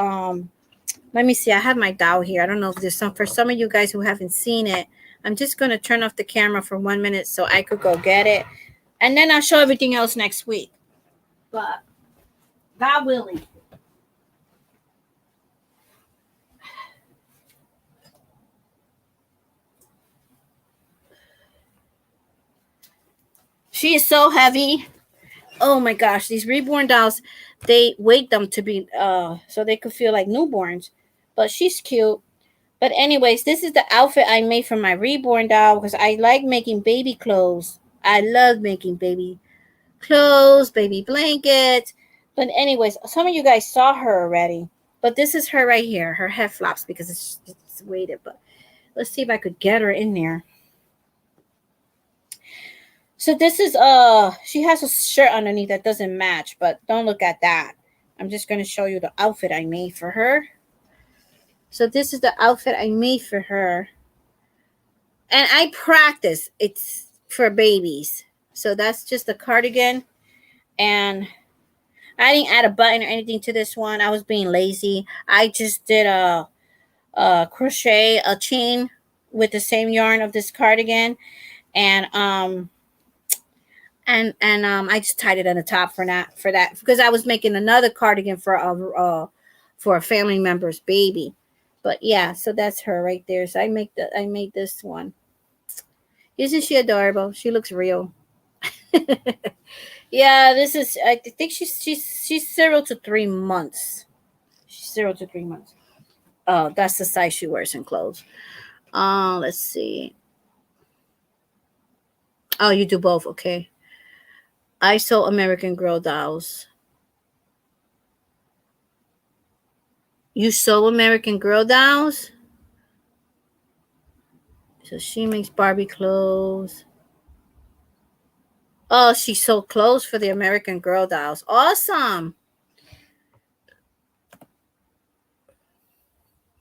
let me see, I have my doll here. I don't know if there's for some of you guys who haven't seen it. I'm just going to turn off the camera for 1 minute so I could go get it. And then I'll show everything else next week. But God willing. She is so heavy. Oh my gosh, these reborn dolls, they weight them to be so they could feel like newborns. But she's cute. But anyways, this is the outfit I made for my reborn doll because I like making baby clothes. I love making baby clothes, baby blankets. But anyways, some of you guys saw her already. But this is her right here. Her head flops because it's weighted. But let's see if I could get her in there. So this is she has a shirt underneath that doesn't match, but don't look at that. I'm just going to show you the outfit I made for her. So this is the outfit I made for her. And I practice. It's for babies. So that's just a cardigan. And I didn't add a button or anything to this one. I was being lazy. I just did a crochet a chain with the same yarn of this cardigan, and I just tied it on the top for that because I was making another cardigan for a family member's baby. But yeah, so that's her right there. So I made this one. Isn't she adorable? She looks real. Yeah, this is. I think she's 0 to 3 months. She's 0 to 3 months. Oh, that's the size she wears in clothes. Let's see. Oh, you do both. Okay. I sew American Girl dolls. You sew American Girl dolls? So she makes Barbie clothes. Oh, she sewed clothes for the American Girl dolls. Awesome.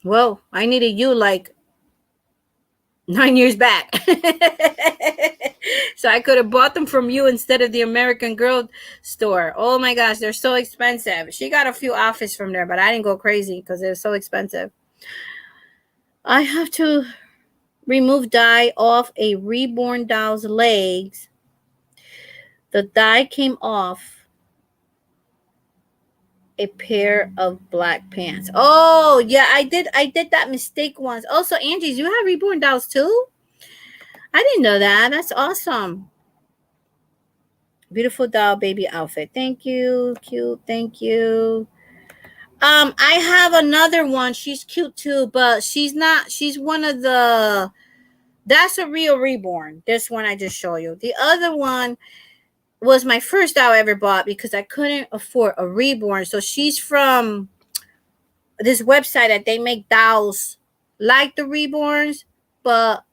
Well, I needed you like 9 years back. So I could have bought them from you instead of the American Girl store. Oh my gosh, they're so expensive. She got a few outfits from there, but I didn't go crazy because they're so expensive. I have to remove dye off a reborn doll's legs. The dye came off a pair of black pants. Oh yeah, I did that mistake once. Also, Angie's, you have reborn dolls too? I didn't know that. That's awesome. Beautiful doll baby outfit. Thank you. Cute. Thank you. I have another one. She's cute too, but she's not. She's one of the. That's a real reborn. This one I just show you. The other one was my first doll I ever bought because I couldn't afford a reborn. So she's from this website that they make dolls like the reborns, but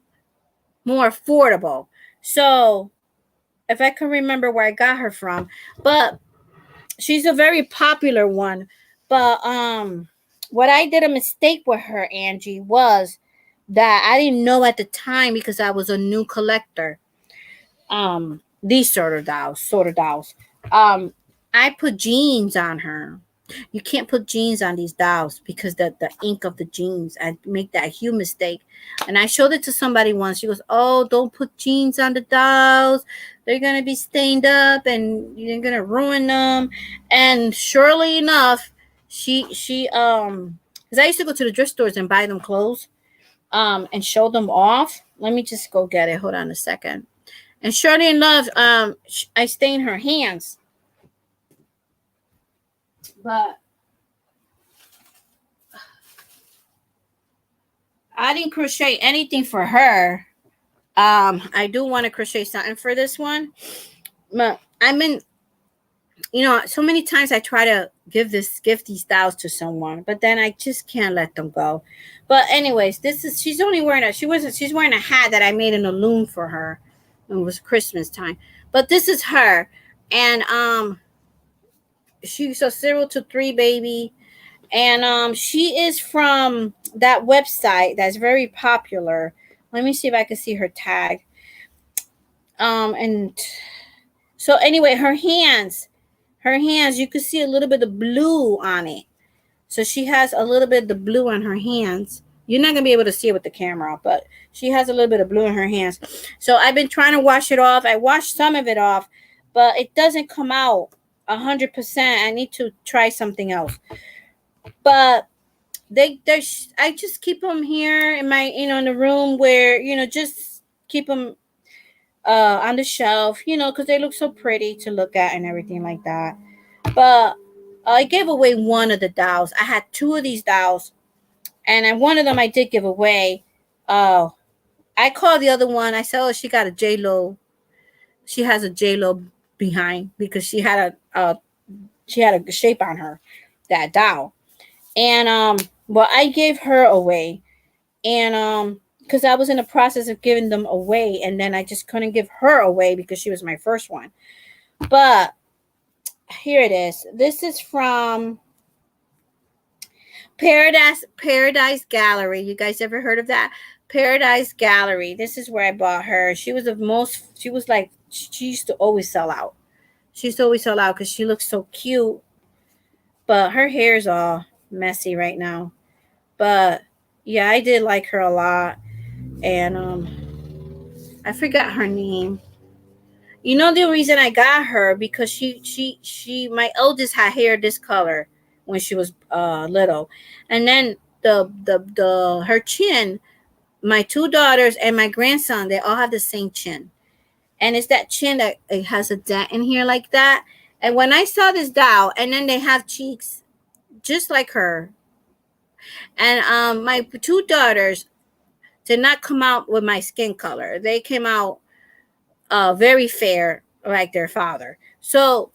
more affordable. So if I can remember where I got her from, but she's a very popular one. But what I did a mistake with her, Angie, was that I didn't know at the time because I was a new collector. These sort of dolls. I put jeans on her. You can't put jeans on these dolls because the ink of the jeans. I make that huge mistake. And I showed it to somebody once. She goes, "Oh, don't put jeans on the dolls. They're gonna be stained up and you're gonna ruin them." And surely enough, because I used to go to the thrift stores and buy them clothes, and show them off. Let me just go get it. Hold on a second. And surely enough, I stained her hands. But I didn't crochet anything for her. I do want to crochet something for this one. But so many times I try to give these styles to someone, but then I just can't let them go. But anyways, she's wearing a hat that I made in a loom for her. It was Christmas time. But this is her. And she's a 0 to 3 baby. And she is from that website that's very popular. Let me see if I can see her tag. And so anyway, her hands, you could see a little bit of blue on it. So she has a little bit of the blue on her hands. You're not going to be able to see it with the camera, but she has a little bit of blue in her hands. So I've been trying to wash it off. I washed some of it off, but it doesn't come out 100%. I need to try something else. But I just keep them here in my, in the room where, just keep them on the shelf, because they look so pretty to look at and everything like that. But I gave away one of the dolls. I had 2 of these dolls, and one of them I did give away. I called the other one. I said, "Oh, she got a J-Lo. She has a J-Lo behind because she had a shape on her, that doll." And well, I gave her away, and because I was in the process of giving them away, and then I just couldn't give her away because she was my first one. But here it is. This is from Paradise Gallery. You guys ever heard of that? Paradise Gallery. This is where I bought her. She used to always sell out. She used to always sell out because she looks so cute. But her hair is all messy right now. But yeah, I did like her a lot. And I forgot her name. You know the reason I got her because she my oldest had hair this color when she was little. And then the her chin, my two daughters and my grandson, they all have the same chin. And it's that chin that it has a dent in here like that. And when I saw this doll, and then they have cheeks just like her. And my two daughters did not come out with my skin color. They came out very fair like their father. So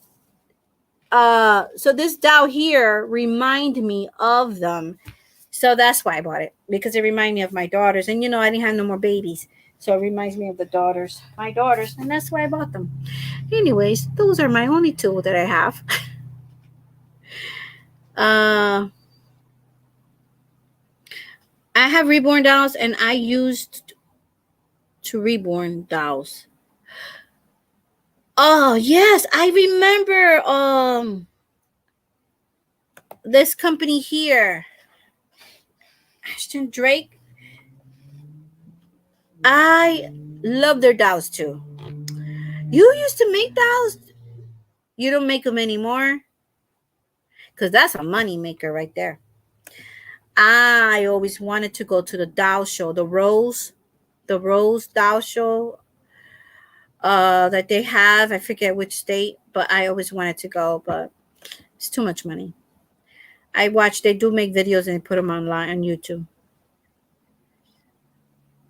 this doll here remind me of them. So that's why I bought it, because it reminded me of my daughters. And I didn't have no more babies. So it reminds me of my daughters, and that's why I bought them. Anyways, those are my only two that I have. I have reborn dolls, and I used to reborn dolls. Oh yes, I remember this company here, Ashton Drake. I love their dolls too. You used to make dolls. You don't make them anymore, because that's a money maker right there. I always wanted to go to the doll show, the Rose doll show that they have. I forget which state, but I always wanted to go, but it's too much money. They do make videos and put them online on YouTube.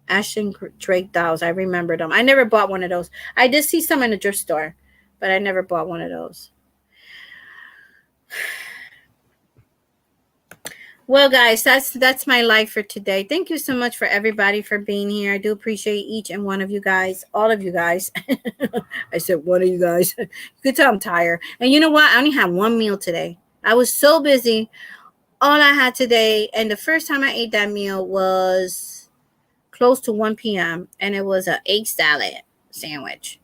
Ashton Drake dolls. I remember them. I never bought one of those. I did see some in the thrift store, but I never bought one of those. Well, guys, that's my life for today. Thank you so much for everybody for being here. I do appreciate each and one of you guys, all of you guys. I said one of you guys. You could tell I'm tired. And you know what? I only had one meal today. I was so busy. All I had today, and the first time I ate that meal was close to 1 p.m. and it was an egg salad sandwich.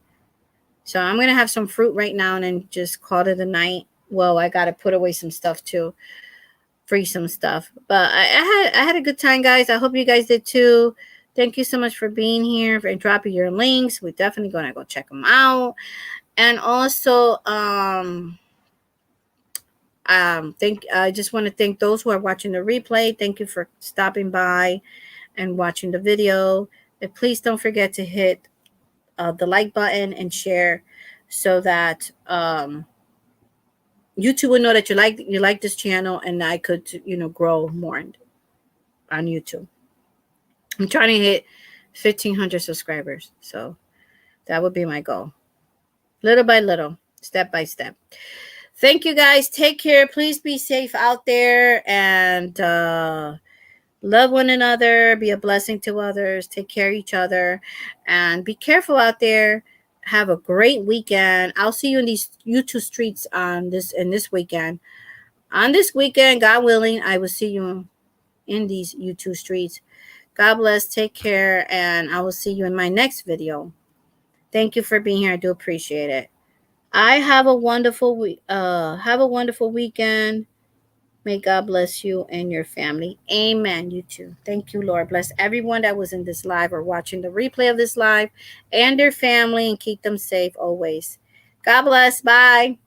So I'm gonna have some fruit right now and then just call it a night. Well, I gotta put away some stuff too. Freeze some stuff. But I had a good time, guys. I hope you guys did too. Thank you so much for being here and dropping your links. We're definitely gonna go check them out. And also, I just want to thank those who are watching the replay. Thank you for stopping by and watching the video. And please don't forget to hit the like button and share, so that YouTube will know that you like this channel, and I could grow more on YouTube. I'm trying to hit 1,500 subscribers, so that would be my goal, little by little, step by step. Thank you, guys. Take care. Please be safe out there, and love one another. Be a blessing to others. Take care of each other, and be careful out there. Have a great weekend. I'll see you in these YouTube streets in this weekend. On this weekend, God willing, I will see you in these YouTube streets. God bless. Take care, and I will see you in my next video. Thank you for being here. I do appreciate it. I have a wonderful weekend. May God bless you and your family. Amen. You too. Thank you, Lord. Bless everyone that was in this live or watching the replay of this live and their family, and keep them safe always. God bless. Bye.